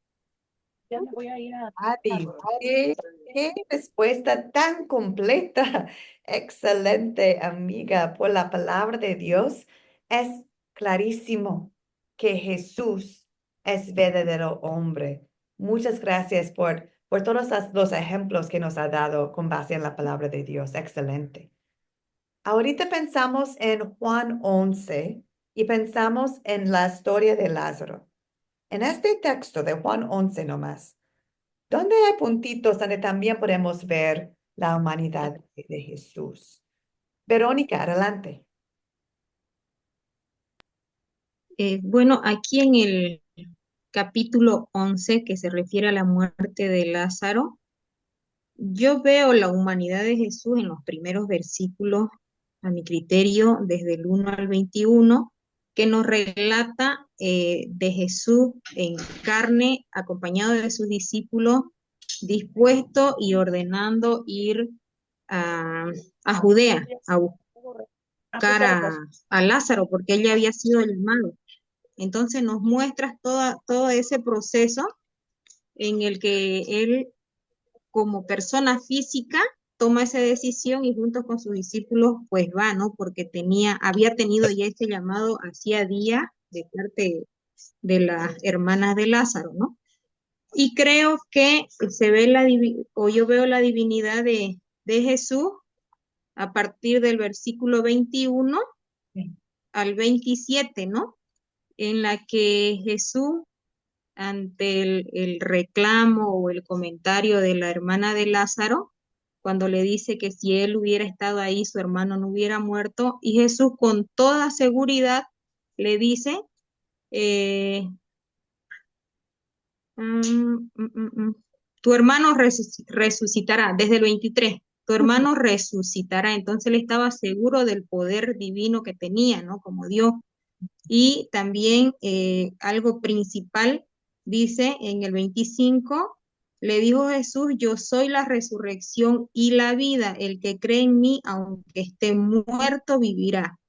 Ya me voy a ir a... Adi, qué respuesta tan completa. Excelente, amiga. Por la palabra de Dios es clarísimo que Jesús es verdadero hombre. Muchas gracias por todos los ejemplos que nos ha dado con base en la palabra de Dios. Excelente. Ahorita pensamos en Juan 11 y pensamos en la historia de Lázaro. En este texto de Juan 11 nomás, ¿dónde hay puntitos donde también podemos ver la humanidad de Jesús? Verónica, adelante. Bueno, aquí en el capítulo 11, que se refiere a la muerte de Lázaro, yo veo la humanidad de Jesús en los primeros versículos, a mi criterio, desde el 1 al 21, que nos relata de Jesús en carne, acompañado de sus discípulos, dispuesto y ordenando ir a, a Judea a buscar a Lázaro, porque él ya había sido llamado. Entonces nos muestras todo ese proceso en el que él, como persona física, toma esa decisión y junto con sus discípulos pues va, ¿no? Porque había tenido ya ese llamado hacía día de parte de las hermanas de Lázaro, ¿no? Y creo que yo veo la divinidad de Jesús a partir del versículo 21 al 27, ¿no? En la que Jesús, ante el reclamo o el comentario de la hermana de Lázaro, cuando le dice que si él hubiera estado ahí, su hermano no hubiera muerto, y Jesús con toda seguridad le dice, eh, tu hermano resucitará, desde el 23, tu hermano resucitará. Entonces él estaba seguro del poder divino que tenía, ¿no? Como Dios. Y también algo principal, dice en el 25, le dijo Jesús, yo soy la resurrección y la vida, el que cree en mí, aunque esté muerto, vivirá.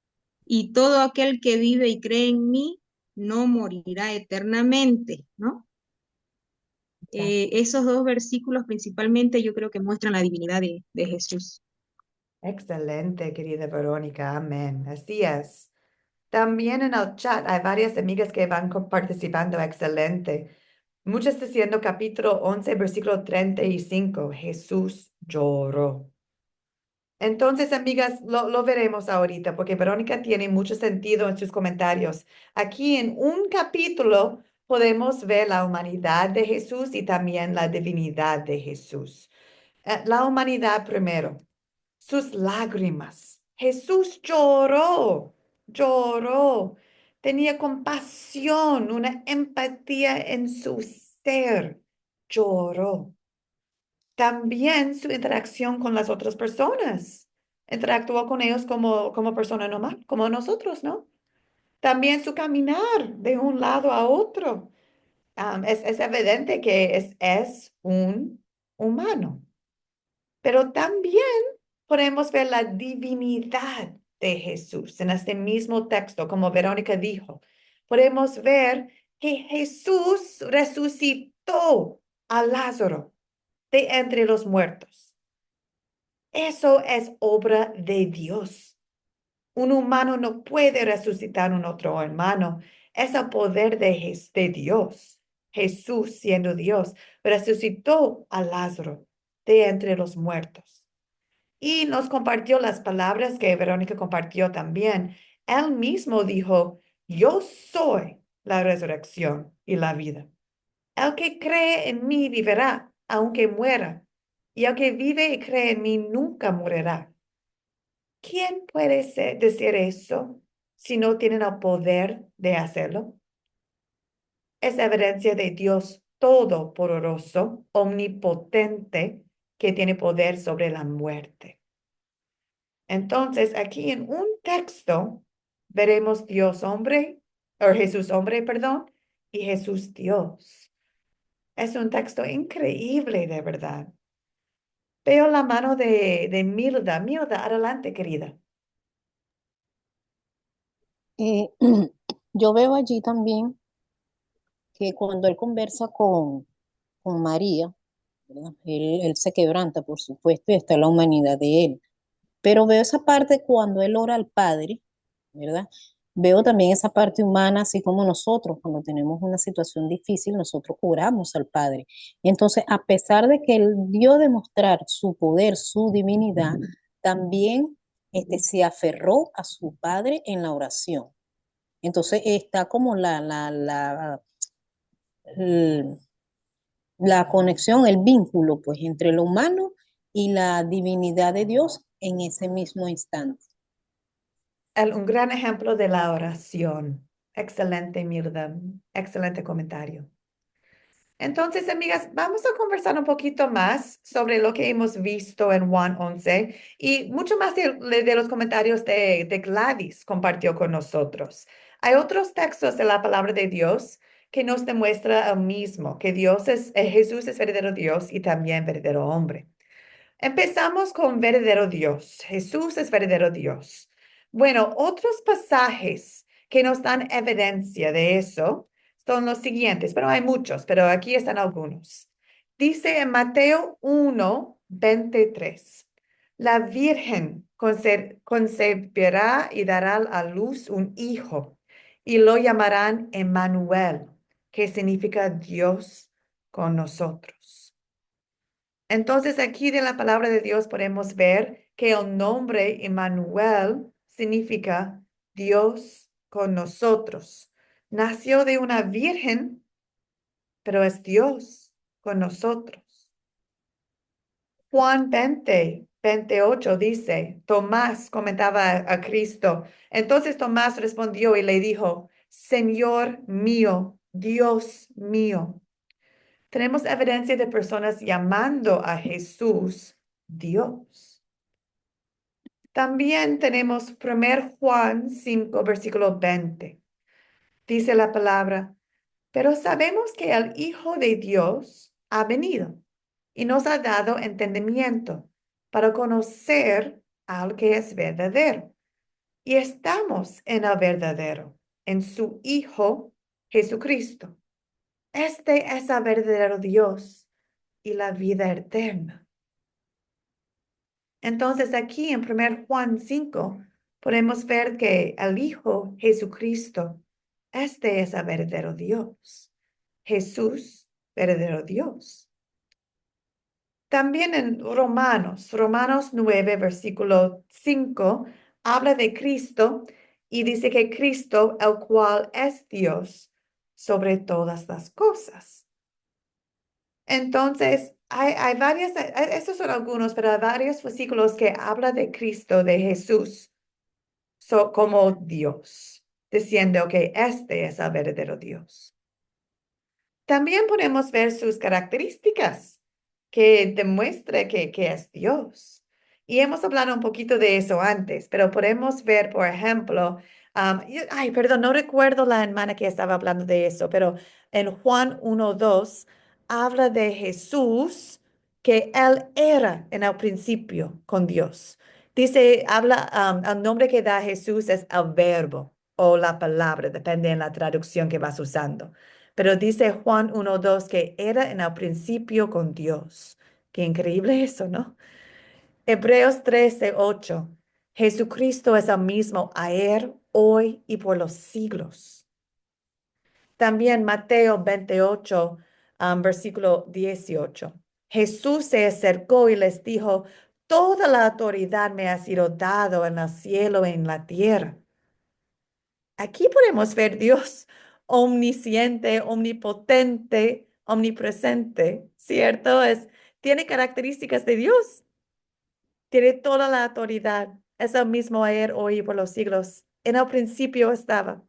Y todo aquel que vive y cree en mí, no morirá eternamente, ¿no? Esos dos versículos principalmente yo creo que muestran la divinidad de Jesús. Excelente, querida Verónica. Amén. Así es. También en el chat hay varias amigas que van participando. Excelente. Muchas diciendo capítulo 11, versículo 35. Jesús lloró. Entonces, amigas, lo veremos ahorita porque Verónica tiene mucho sentido en sus comentarios. Aquí en un capítulo podemos ver la humanidad de Jesús y también la divinidad de Jesús. La humanidad primero, sus lágrimas. Jesús lloró, lloró. Tenía compasión, una empatía en su ser. Lloró. También su interacción con las otras personas. Interactuó con ellos como persona normal, como nosotros, ¿no? También su caminar de un lado a otro. Es evidente que es un humano. Pero también podemos ver la divinidad de Jesús en este mismo texto, como Verónica dijo. Podemos ver que Jesús resucitó a Lázaro de entre los muertos. Eso es obra de Dios. Un humano no puede resucitar un otro hermano. Es el poder de Dios. Jesús, siendo Dios, resucitó a Lázaro de entre los muertos. Y nos compartió las palabras que Verónica compartió también. Él mismo dijo, yo soy la resurrección y la vida. El que cree en mí vivirá, aunque muera. Y el que vive y cree en mí nunca morirá. ¿Quién puede decir eso si no tienen el poder de hacerlo? Es evidencia de Dios todopoderoso, omnipotente, que tiene poder sobre la muerte. Entonces, aquí en un texto veremos Dios hombre, o Jesús hombre, perdón, y Jesús Dios. Es un texto increíble, de verdad. Veo la mano de Milda. Milda, adelante, querida. Eh, yo veo allí también que cuando él conversa con María, ¿verdad? Él se quebranta, por supuesto, y está la humanidad de él. Pero veo esa parte cuando él ora al Padre, ¿verdad? Veo también esa parte humana, así como nosotros, cuando tenemos una situación difícil, nosotros oramos al Padre. Entonces, a pesar de que Él dio a demostrar su poder, su divinidad, también se aferró a su Padre en la oración. Entonces, está como l- la conexión, el vínculo, pues, entre lo humano y la divinidad de Dios en ese mismo instante. Un gran ejemplo de la oración. Excelente, Mirda. Excelente comentario. Entonces, amigas, vamos a conversar un poquito más sobre lo que hemos visto en Juan 11 y mucho más de los comentarios de Gladys compartió con nosotros. Hay otros textos de la palabra de Dios que nos demuestra el mismo, que Jesús es verdadero Dios y también verdadero hombre. Empezamos con verdadero Dios. Jesús es verdadero Dios. Bueno, otros pasajes que nos dan evidencia de eso son los siguientes, pero hay muchos, pero aquí están algunos. Dice en Mateo 1:23, la Virgen concebirá y dará a luz un hijo y lo llamarán Emmanuel, que significa Dios con nosotros. Entonces, aquí de la palabra de Dios podemos ver que el nombre Emmanuel significa Dios con nosotros. Nació de una virgen, pero es Dios con nosotros. Juan 20:28 dice, Tomás comentaba a Cristo. Entonces Tomás respondió y le dijo, Señor mío, Dios mío. Tenemos evidencia de personas llamando a Jesús Dios. También tenemos 1 Juan 5, versículo 20. Dice la palabra, pero sabemos que el Hijo de Dios ha venido y nos ha dado entendimiento para conocer al que es verdadero. Y estamos en el verdadero, en su Hijo Jesucristo. Este es el verdadero Dios y la vida eterna. Entonces aquí en 1 Juan 5 podemos ver que el Hijo Jesucristo, este es el verdadero Dios. Jesús, verdadero Dios. También en Romanos 9, versículo 5, habla de Cristo y dice que Cristo, el cual es Dios sobre todas las cosas. Entonces, hay varias, estos son algunos, pero hay varios versículos que habla de Cristo, de Jesús, como Dios, diciendo que este es el verdadero Dios. También podemos ver sus características que demuestra que es Dios. Y hemos hablado un poquito de eso antes, pero podemos ver, por ejemplo, perdón, no recuerdo la hermana que estaba hablando de eso, pero en Juan 1:2 habla de Jesús, que él era en el principio con Dios. Dice, el nombre que da Jesús es el verbo o la palabra, depende en la traducción que vas usando. Pero dice Juan 1:2 que era en el principio con Dios. Qué increíble eso, ¿no? Hebreos 13:8. Jesucristo es el mismo ayer, hoy y por los siglos. También Mateo 28, versículo 18. Jesús se acercó y les dijo, toda la autoridad me ha sido dado en el cielo y en la tierra. Aquí podemos ver Dios omnisciente, omnipotente, omnipresente, ¿cierto? Tiene características de Dios, tiene toda la autoridad. Es el mismo ayer, hoy y por los siglos. En el principio estaba.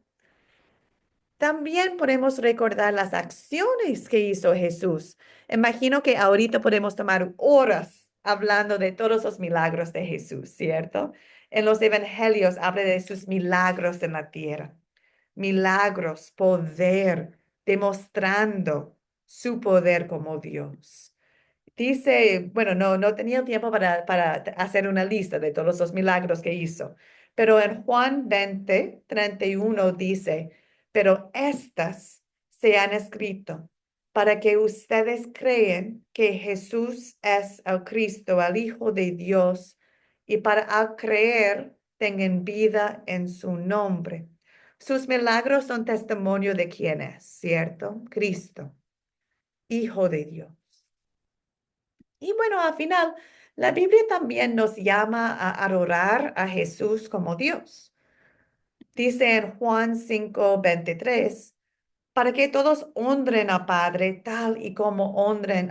También podemos recordar las acciones que hizo Jesús. Imagino que ahorita podemos tomar horas hablando de todos los milagros de Jesús, ¿cierto? En los evangelios habla de sus milagros en la tierra. Milagros, poder, demostrando su poder como Dios. Dice, bueno, no tenía tiempo para hacer una lista de todos los milagros que hizo, pero en Juan 20:31 dice, pero estas se han escrito para que ustedes creen que Jesús es el Cristo, el Hijo de Dios, y para al creer tengan vida en su nombre. Sus milagros son testimonio de quién es, ¿cierto? Cristo, Hijo de Dios. Y bueno, al final, la Biblia también nos llama a adorar a Jesús como Dios. Dice en Juan 5:23, para que todos honren al Padre tal y como honren,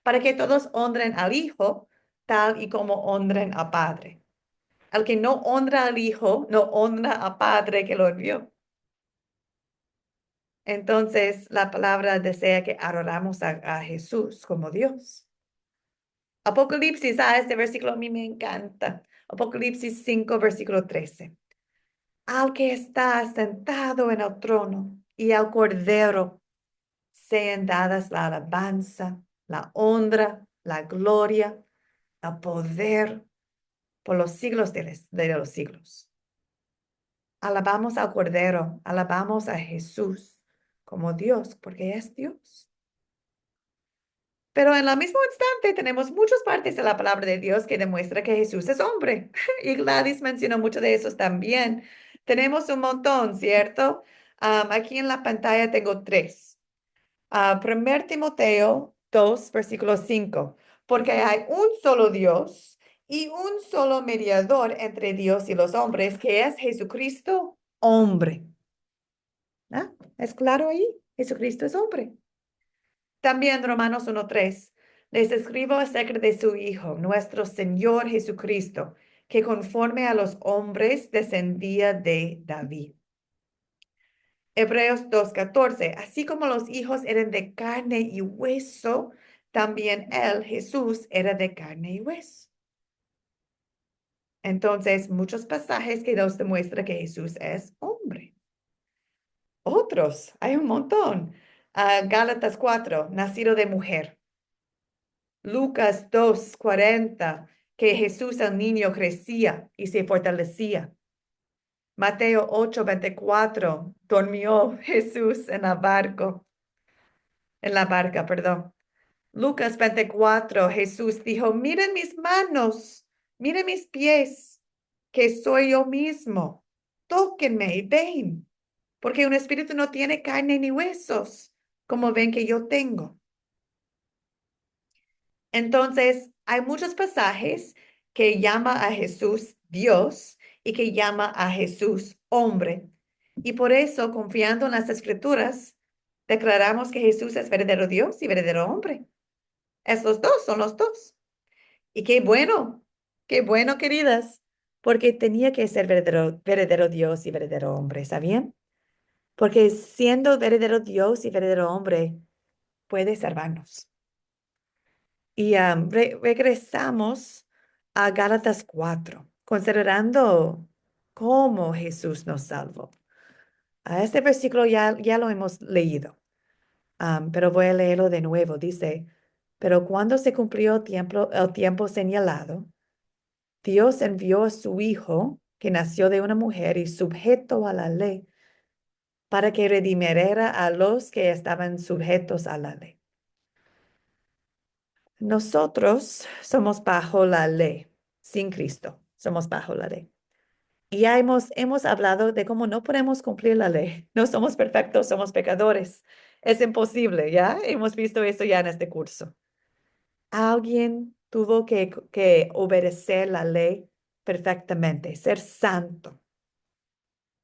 para que todos honren al Hijo tal y como honren al Padre. Al que no honra al Hijo, no honra al Padre que lo envió. Entonces, la palabra desea que adoramos a Jesús como Dios. Apocalipsis, este versículo a mí me encanta. Apocalipsis 5, versículo 13. Al que está sentado en el trono y al Cordero sean dadas la alabanza, la honra, la gloria, el poder por los siglos de los siglos. Alabamos al Cordero, alabamos a Jesús como Dios, porque es Dios. Pero en el mismo instante tenemos muchas partes de la palabra de Dios que demuestra que Jesús es hombre. Y Gladys mencionó mucho de esos también. Tenemos un montón, ¿cierto? Aquí en la pantalla tengo 3. 1 Timoteo 2, versículo 5. Porque hay un solo Dios y un solo mediador entre Dios y los hombres, que es Jesucristo, hombre. ¿Ah? ¿Es claro ahí? Jesucristo es hombre. También Romanos 1:3. Les escribo acerca de su Hijo, nuestro Señor Jesucristo, que conforme a los hombres descendía de David. Hebreos 2:14. Así como los hijos eran de carne y hueso, también él, Jesús, era de carne y hueso. Entonces, muchos pasajes que nos demuestran que Jesús es hombre. Otros, hay un montón. Gálatas 4, nacido de mujer. Lucas 2:40, que Jesús el niño crecía y se fortalecía. Mateo 8:24, durmió Jesús en la barca, perdón. Lucas 24, Jesús dijo, miren mis manos, miren mis pies, que soy yo mismo. Tóquenme y ven, porque un espíritu no tiene carne ni huesos, como ven que yo tengo. Entonces, hay muchos pasajes que llama a Jesús Dios y que llama a Jesús hombre. Y por eso, confiando en las escrituras, declaramos que Jesús es verdadero Dios y verdadero hombre. Es los dos, son los dos. Y qué bueno, queridas, porque tenía que ser verdadero Dios y verdadero hombre, ¿sabían? Porque siendo verdadero Dios y verdadero hombre, puede salvarnos. Y regresamos a Gálatas 4, considerando cómo Jesús nos salvó. A este versículo ya lo hemos leído, pero voy a leerlo de nuevo. Dice, pero cuando se cumplió el tiempo señalado, Dios envió a su Hijo, que nació de una mujer y sujeto a la ley, para que redimiera a los que estaban sujetos a la ley. Nosotros somos bajo la ley, sin Cristo, somos bajo la ley. Y ya hemos hablado de cómo no podemos cumplir la ley. No somos perfectos, somos pecadores. Es imposible, ¿ya? Hemos visto eso ya en este curso. Alguien tuvo que obedecer la ley perfectamente, ser santo.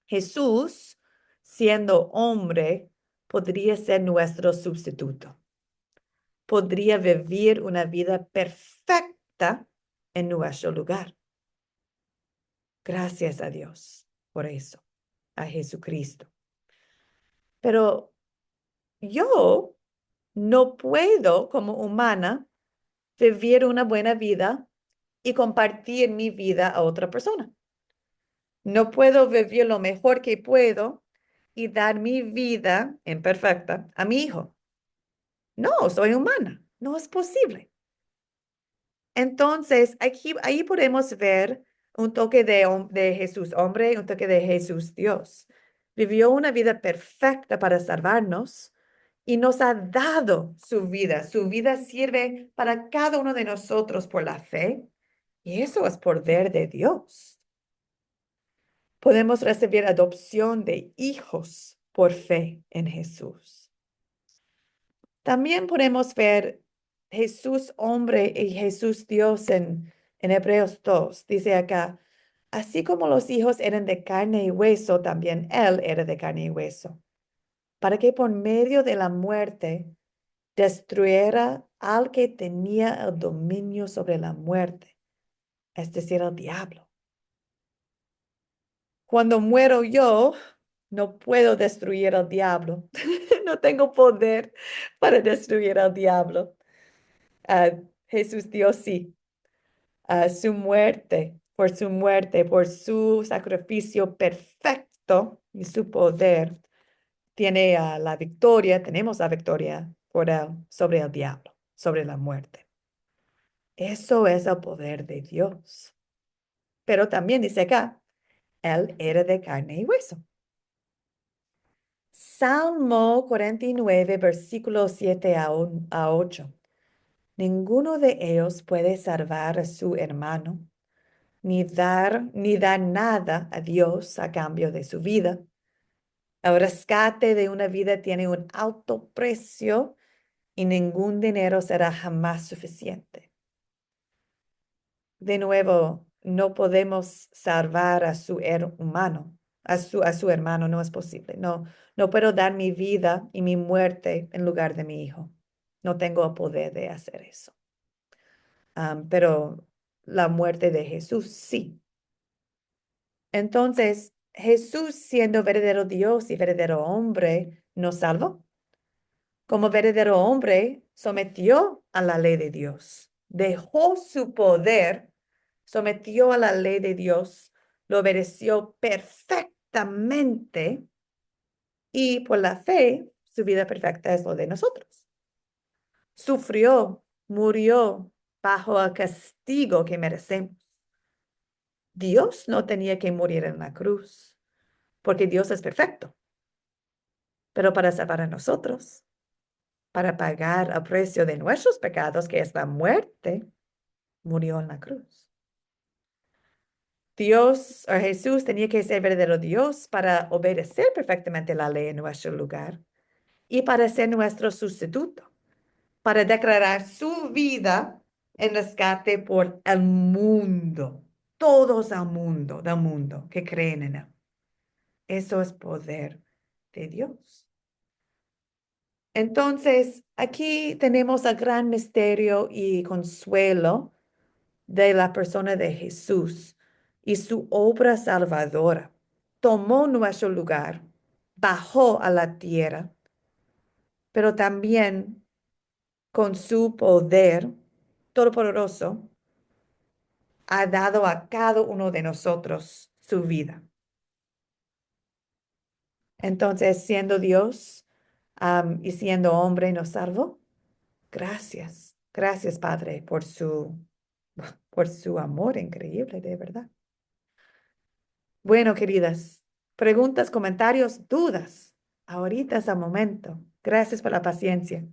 Jesús, siendo hombre, podría ser nuestro sustituto. Podría vivir una vida perfecta en nuestro lugar. Gracias a Dios por eso, a Jesucristo. Pero yo no puedo, como humana, vivir una buena vida y compartir mi vida a otra persona. No puedo vivir lo mejor que puedo y dar mi vida imperfecta a mi hijo. No, soy humana. No es posible. Entonces, ahí podemos ver un toque de Jesús hombre, un toque de Jesús Dios. Vivió una vida perfecta para salvarnos y nos ha dado su vida. Su vida sirve para cada uno de nosotros por la fe y eso es poder de Dios. Podemos recibir adopción de hijos por fe en Jesús. También podemos ver Jesús hombre y Jesús Dios en Hebreos 2. Dice acá, así como los hijos eran de carne y hueso, también él era de carne y hueso, para que por medio de la muerte destruyera al que tenía el dominio sobre la muerte, es decir, el diablo. Cuando muero yo, no puedo destruir al diablo. No tengo poder para destruir al diablo. Jesús Dios sí. Su muerte, por su sacrificio perfecto y su poder, tiene la victoria, tenemos la victoria por sobre el diablo, sobre la muerte. Eso es el poder de Dios. Pero también dice acá, él era de carne y hueso. Salmo 49, versículos 7 a 8. Ninguno de ellos puede salvar a su hermano, ni dar nada a Dios a cambio de su vida. El rescate de una vida tiene un alto precio y ningún dinero será jamás suficiente. De nuevo, no podemos salvar a su humano, a su hermano, no es posible. No puedo dar mi vida y mi muerte en lugar de mi hijo. No tengo el poder de hacer eso. Pero la muerte de Jesús, sí. Entonces, Jesús, siendo verdadero Dios y verdadero hombre, nos salvó. Como verdadero hombre, sometió a la ley de Dios. Dejó su poder, sometió a la ley de Dios, lo obedeció perfectamente y por la fe, su vida perfecta es lo de nosotros. Sufrió, murió bajo el castigo que merecemos. Dios no tenía que morir en la cruz, porque Dios es perfecto. Pero para salvar a nosotros, para pagar el precio de nuestros pecados, que es la muerte, murió en la cruz. Dios o Jesús tenía que ser verdadero Dios para obedecer perfectamente la ley en nuestro lugar y para ser nuestro sustituto, para declarar su vida en rescate por el mundo, todos del mundo que creen en él. Eso es poder de Dios. Entonces, aquí tenemos el gran misterio y consuelo de la persona de Jesús y su obra salvadora. Tomó nuestro lugar, bajó a la tierra, pero también con su poder todopoderoso ha dado a cada uno de nosotros su vida. Entonces, siendo Dios y siendo hombre, nos salvó. Gracias, gracias Padre por su amor increíble, de verdad. Bueno, queridas, preguntas, comentarios, dudas. Ahorita es el momento. Gracias por la paciencia.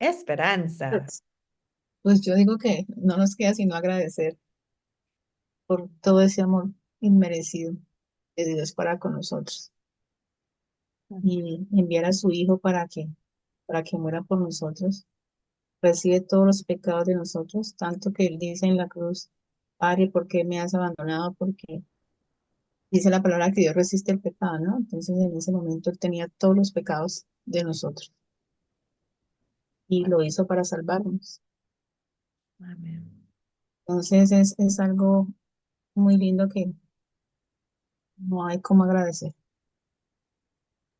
Esperanza. Pues yo digo que no nos queda sino agradecer por todo ese amor inmerecido de Dios para con nosotros y enviar a su Hijo para que muera por nosotros, recibe todos los pecados de nosotros, tanto que Él dice en la cruz, Padre, ¿por qué me has abandonado? Porque dice la palabra que Dios resiste el pecado, ¿no? Entonces en ese momento Él tenía todos los pecados de nosotros y lo hizo para salvarnos. Amén. Entonces es algo muy lindo que no hay cómo agradecer.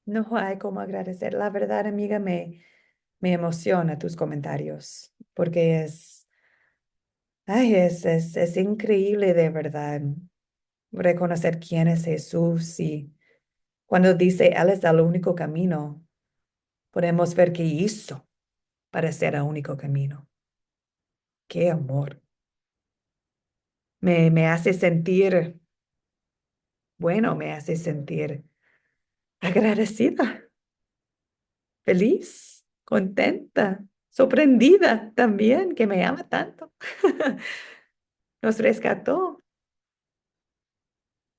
No hay cómo agradecer. La verdad, amiga, me emociona tus comentarios porque es increíble de verdad reconocer quién es Jesús y cuando dice Él es el único camino, podemos ver qué hizo para ser el único camino. Qué amor. Me hace sentir bueno, me hace sentir agradecida, feliz, contenta, sorprendida también, que me ama tanto. Nos rescató.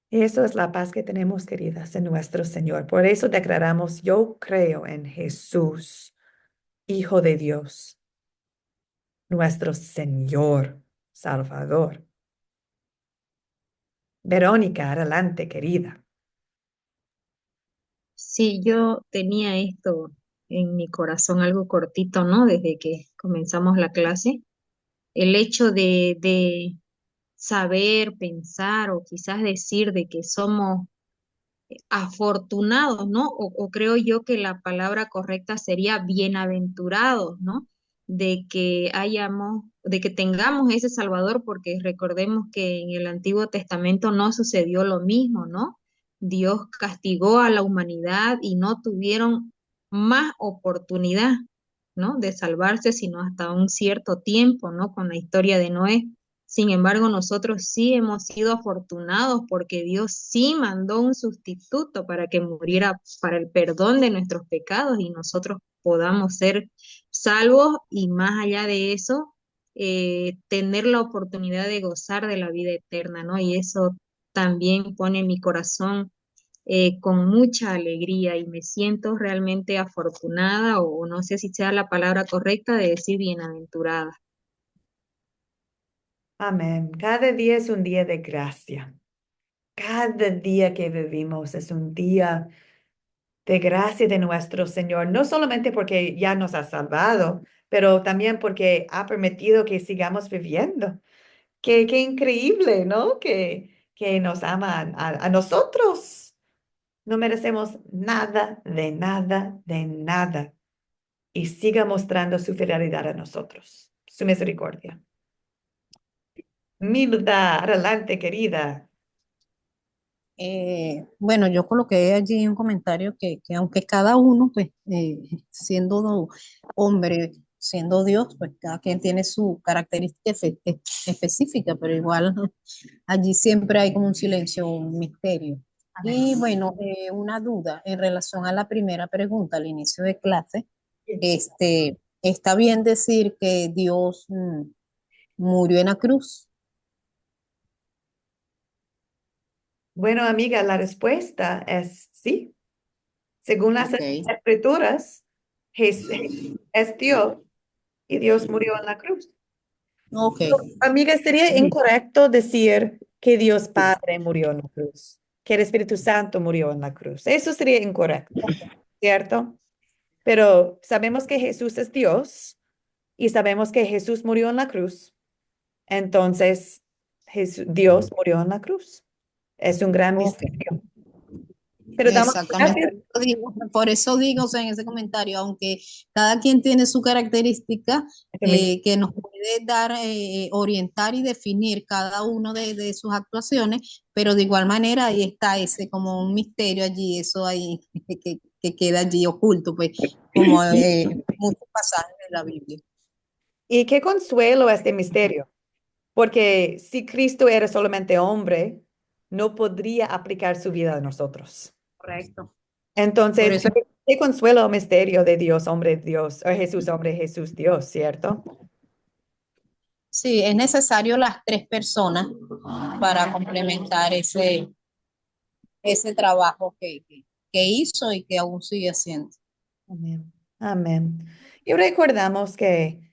Y eso es la paz que tenemos, queridas, en nuestro Señor. Por eso declaramos, yo creo en Jesús, Hijo de Dios, nuestro Señor, Salvador. Verónica, adelante, querida. Sí, yo tenía esto en mi corazón algo cortito, ¿no? Desde que comenzamos la clase. El hecho de saber, pensar o quizás decir de que somos afortunados, ¿no? O creo yo que la palabra correcta sería bienaventurados, ¿no? De que tengamos ese Salvador, porque recordemos que en el Antiguo Testamento no sucedió lo mismo, ¿no? Dios castigó a la humanidad y no tuvieron más oportunidad, ¿no? De salvarse, sino hasta un cierto tiempo, ¿no? Con la historia de Noé. Sin embargo, nosotros sí hemos sido afortunados porque Dios sí mandó un sustituto para que muriera para el perdón de nuestros pecados y nosotros podamos ser salvos y más allá de eso, tener la oportunidad de gozar de la vida eterna, ¿no? Y eso también pone mi corazón con mucha alegría y me siento realmente afortunada o no sé si sea la palabra correcta de decir bienaventurada. Amén. Cada día es un día de gracia. Cada día que vivimos es un día de gracia de nuestro Señor, no solamente porque ya nos ha salvado, pero también porque ha permitido que sigamos viviendo. Qué increíble, ¿no? Que nos aman a nosotros. No merecemos nada, de nada, de nada. Y siga mostrando su fidelidad a nosotros, su misericordia. Milda, adelante, querida. Bueno, yo coloqué allí un comentario que aunque cada uno, pues, siendo hombre, siendo Dios, pues cada quien tiene su característica específica, pero igual allí siempre hay como un silencio, un misterio. Amén. Y bueno, una duda en relación a la primera pregunta al inicio de clase, ¿está bien decir que Dios murió en la cruz? Bueno, amiga, la respuesta es sí. Según las Ok, escrituras, Jesús es Dios y Dios murió en la cruz. ok. Amiga, sería incorrecto decir que Dios Padre murió en la cruz, que el Espíritu Santo murió en la cruz. Eso sería incorrecto, ¿cierto? Pero sabemos que Jesús es Dios y sabemos que Jesús murió en la cruz. Entonces, Dios murió en la cruz. Es un gran Ok. misterio. Pero damos Exactamente, gracias. por eso digo, o sea, en ese comentario, aunque cada quien tiene su característica Ese mis- que nos puede dar, orientar y definir cada uno de sus actuaciones, pero de igual manera ahí está ese como un misterio allí, eso ahí que queda allí oculto, pues como muchos pasajes de la Biblia. Y qué consuelo este misterio, porque si Cristo era solamente hombre, no podría aplicar su vida a nosotros. Correcto. Por Entonces, eso, qué consuelo el misterio de Dios, o Jesús, hombre, Jesús, Dios, ¿cierto? sí, es necesario las tres personas para complementar ese trabajo que hizo y que aún sigue haciendo. Amén. Amén. Y recordamos que,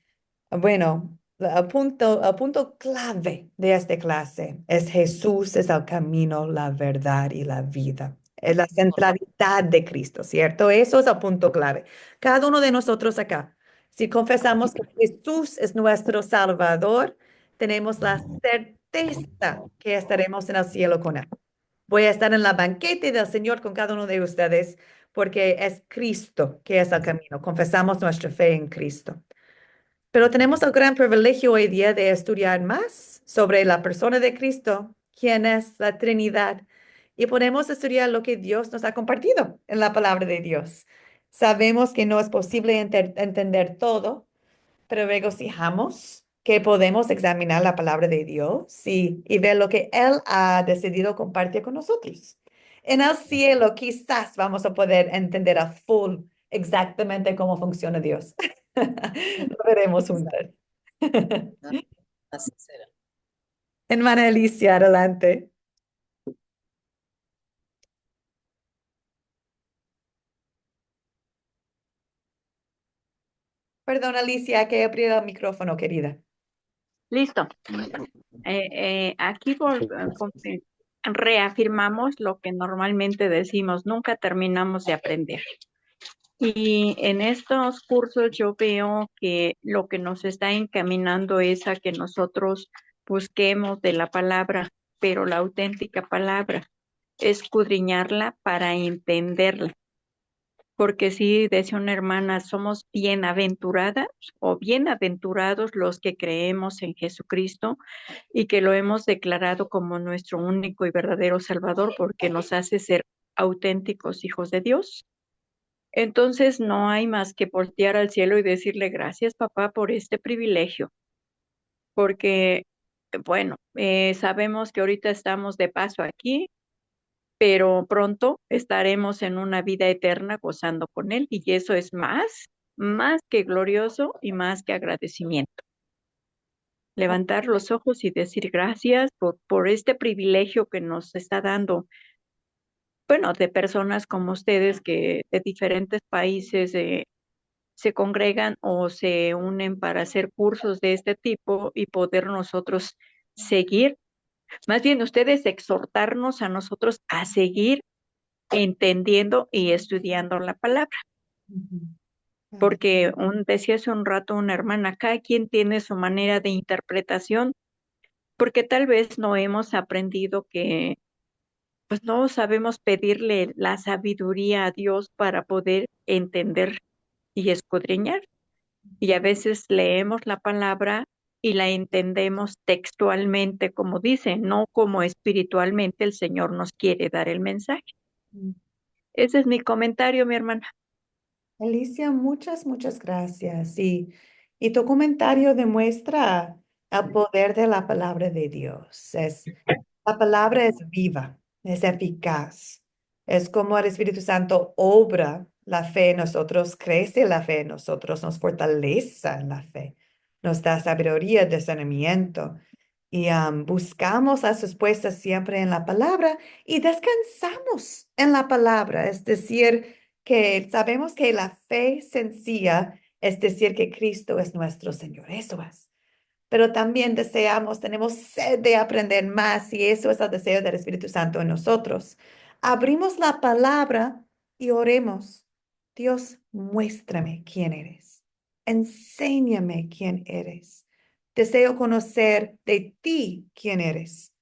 bueno, el punto clave de esta clase es Jesús es el camino, la verdad y la vida. Es la centralidad de Cristo, ¿cierto? Eso es el punto clave. Cada uno de nosotros acá, si confesamos que Jesús es nuestro Salvador, tenemos la certeza que estaremos en el cielo con Él. Voy a estar en la banquete del Señor con cada uno de ustedes porque es Cristo que es el camino. Confesamos nuestra fe en Cristo. Pero tenemos el gran privilegio hoy día de estudiar más sobre la persona de Cristo, quién es la Trinidad, y podemos estudiar lo que Dios nos ha compartido en la palabra de Dios. Sabemos que no es posible entender todo, pero regocijamos que podemos examinar la palabra de Dios y ver lo que Él ha decidido compartir con nosotros. En el cielo quizás vamos a poder entender a full exactamente cómo funciona Dios. Lo veremos juntas. Así será. Hermana Alicia, adelante. Perdón, Alicia, que abrí el micrófono, querida. Listo. Aquí reafirmamos lo que normalmente decimos, nunca terminamos de aprender. Y en estos cursos yo veo que lo que nos está encaminando es a que nosotros busquemos de la palabra, pero la auténtica palabra, escudriñarla para entenderla. Porque sí, decía una hermana, somos bienaventuradas o bienaventurados los que creemos en Jesucristo y que lo hemos declarado como nuestro único y verdadero Salvador porque nos hace ser auténticos hijos de Dios. Entonces no hay más que voltear al cielo y decirle gracias, papá, por este privilegio, porque, bueno, sabemos que ahorita estamos de paso aquí, pero pronto estaremos en una vida eterna gozando con Él y eso es más que glorioso y más que agradecimiento. Levantar los ojos y decir gracias por este privilegio que nos está dando, bueno, de personas como ustedes que de diferentes países se congregan o se unen para hacer cursos de este tipo y poder nosotros seguir, más bien ustedes exhortarnos a nosotros a seguir entendiendo y estudiando la palabra. Porque decía hace un rato una hermana, cada quien tiene su manera de interpretación, porque tal vez no hemos aprendido que, pues no sabemos pedirle la sabiduría a Dios para poder entender y escudriñar. Y a veces leemos la palabra y la entendemos textualmente, como dice, no como espiritualmente el Señor nos quiere dar el mensaje. Ese es mi comentario, mi hermana. Alicia, muchas gracias. Y tu comentario demuestra el poder de la palabra de Dios. La palabra es viva, es eficaz. Es como el Espíritu Santo obra la fe en nosotros, crece la fe en nosotros, nos fortalece en la fe, nos da sabiduría, discernimiento. Y buscamos las respuestas siempre en la palabra y descansamos en la palabra. Es decir, que sabemos que la fe sencilla es decir que Cristo es nuestro Señor. Eso es. Pero también deseamos, tenemos sed de aprender más y eso es el deseo del Espíritu Santo en nosotros. Abrimos la palabra y oremos. Dios, muéstrame quién eres. Enséñame quién eres. Deseo conocer de ti quién eres,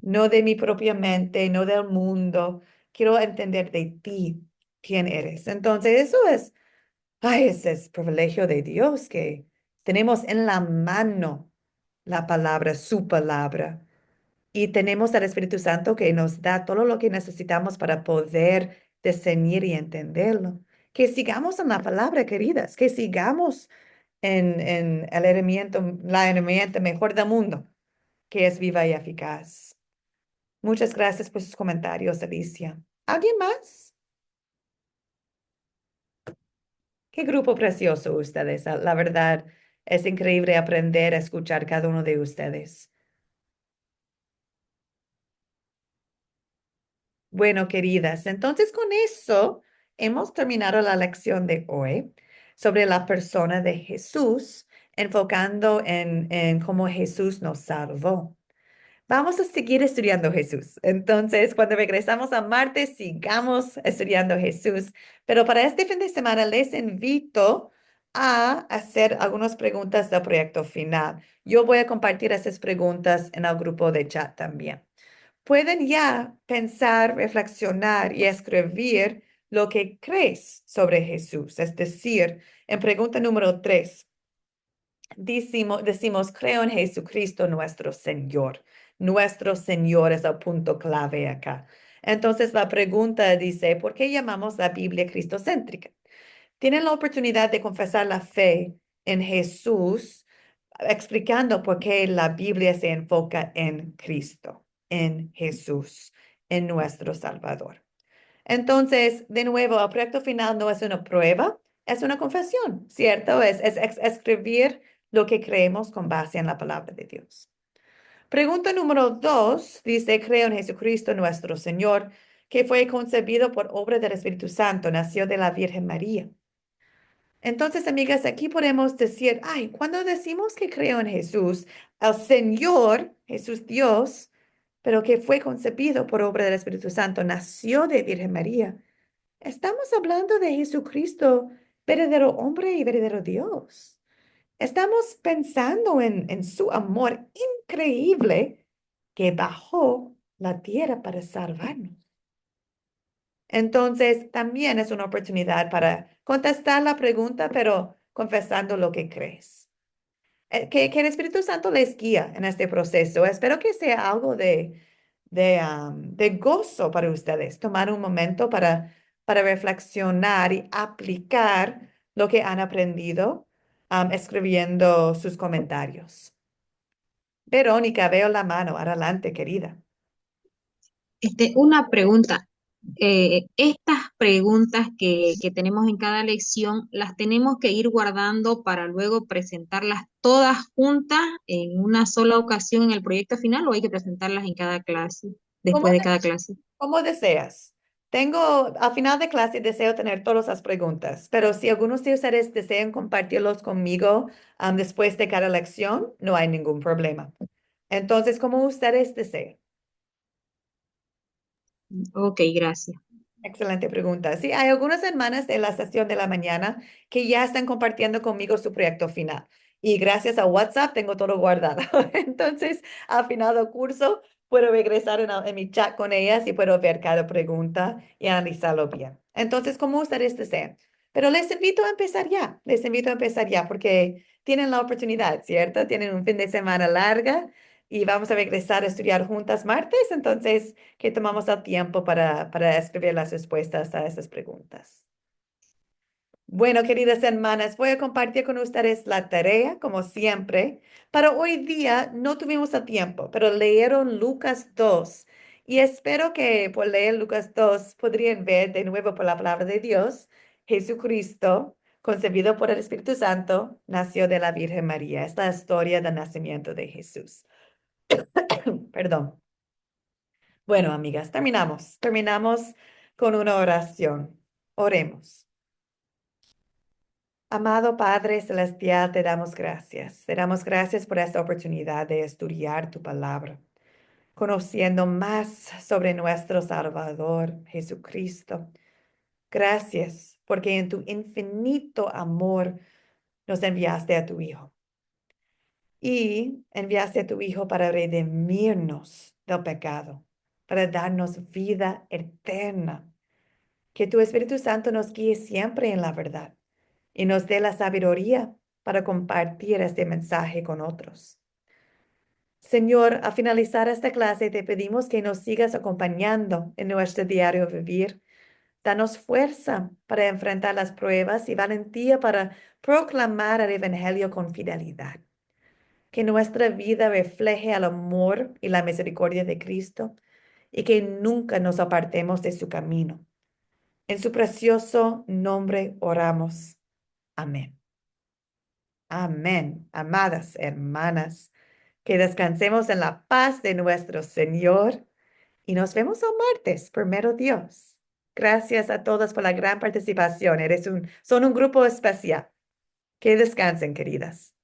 no de mi propia mente, no del mundo. Quiero entender de ti quién eres. Entonces, eso es, ay, ese es privilegio de Dios que tenemos en la mano la palabra, su palabra. Y tenemos al Espíritu Santo que nos da todo lo que necesitamos para poder discernir y entenderlo. Que sigamos en la palabra, queridas, que sigamos en la herramienta mejor del mundo, que es viva y eficaz. Muchas gracias por sus comentarios, Alicia. ¿Alguien más? Qué grupo precioso ustedes. La verdad, es increíble aprender a escuchar cada uno de ustedes. Bueno, queridas, entonces con eso hemos terminado la lección de hoy sobre la persona de Jesús, enfocando en cómo Jesús nos salvó. Vamos a seguir estudiando Jesús. Entonces, cuando regresamos a martes, sigamos estudiando Jesús. Pero para este fin de semana les invito a hacer algunas preguntas del proyecto final. Yo voy a compartir esas preguntas en el grupo de chat también. Pueden ya pensar, reflexionar y escribir lo que crees sobre Jesús. Es decir, en pregunta número 3. Decimos, creo en Jesucristo nuestro Señor. Nuestro Señor es el punto clave acá. Entonces la pregunta dice, ¿por qué llamamos la Biblia cristocéntrica? Tienen la oportunidad de confesar la fe en Jesús explicando por qué la Biblia se enfoca en Cristo, en Jesús, en nuestro Salvador. Entonces, de nuevo, el proyecto final no es una prueba, es una confesión, ¿cierto? Es escribir lo que creemos con base en la palabra de Dios. Pregunta número 2 dice, creo en Jesucristo nuestro Señor, que fue concebido por obra del Espíritu Santo, nació de la Virgen María. Entonces, amigas, aquí podemos decir, ay, cuando decimos que creo en Jesús, el Señor, Jesús Dios, pero que fue concebido por obra del Espíritu Santo, nació de Virgen María. Estamos hablando de Jesucristo, verdadero hombre y verdadero Dios. Estamos pensando en su amor increíble que bajó la tierra para salvarnos. Entonces, también es una oportunidad para contestar la pregunta, pero confesando lo que crees. Que el Espíritu Santo les guía en este proceso. Espero que sea algo de gozo para ustedes. Tomar un momento para reflexionar y aplicar lo que han aprendido, escribiendo sus comentarios. Verónica, veo la mano. Adelante, querida. Una pregunta. Estas preguntas que tenemos en cada lección, ¿las tenemos que ir guardando para luego presentarlas todas juntas en una sola ocasión en el proyecto final o hay que presentarlas en cada clase, ¿Cómo después de cada clase? Como deseas. Al final de clase deseo tener todas las preguntas, pero si algunos de ustedes desean compartirlos conmigo después de cada lección, no hay ningún problema. Entonces, como ustedes deseen. Ok, gracias. Excelente pregunta. Sí, hay algunas hermanas de la sesión de la mañana que ya están compartiendo conmigo su proyecto final. Y gracias a WhatsApp tengo todo guardado. Entonces, al final del curso, puedo regresar en mi chat con ellas y puedo ver cada pregunta y analizarlo bien. Entonces, como ustedes deseen. Pero les invito a empezar ya. Les invito a empezar ya porque tienen la oportunidad, ¿cierto? Tienen un fin de semana larga y vamos a regresar a estudiar juntas martes. Entonces, que tomamos el tiempo para escribir las respuestas a esas preguntas. Bueno, queridas hermanas, voy a compartir con ustedes la tarea, como siempre. Para hoy día no tuvimos el tiempo, pero leyeron Lucas 2 y espero que por leer Lucas 2 podrían ver de nuevo por la palabra de Dios, Jesucristo, concebido por el Espíritu Santo, nació de la Virgen María. Es la historia del nacimiento de Jesús. Perdón. Bueno, amigas, terminamos. Terminamos con una oración. Oremos. Amado Padre Celestial, te damos gracias. Te damos gracias por esta oportunidad de estudiar tu palabra, conociendo más sobre nuestro Salvador, Jesucristo. Gracias porque en tu infinito amor nos enviaste a tu Hijo. Y enviaste a tu Hijo para redimirnos del pecado, para darnos vida eterna. Que tu Espíritu Santo nos guíe siempre en la verdad y nos dé la sabiduría para compartir este mensaje con otros. Señor, al finalizar esta clase te pedimos que nos sigas acompañando en nuestro diario vivir. Danos fuerza para enfrentar las pruebas y valentía para proclamar el Evangelio con fidelidad. Que nuestra vida refleje el amor y la misericordia de Cristo y que nunca nos apartemos de su camino. En su precioso nombre oramos. Amén. Amén. Amadas hermanas, que descansemos en la paz de nuestro Señor y nos vemos el martes, primero Dios. Gracias a todas por la gran participación. Son un grupo especial. Que descansen, queridas.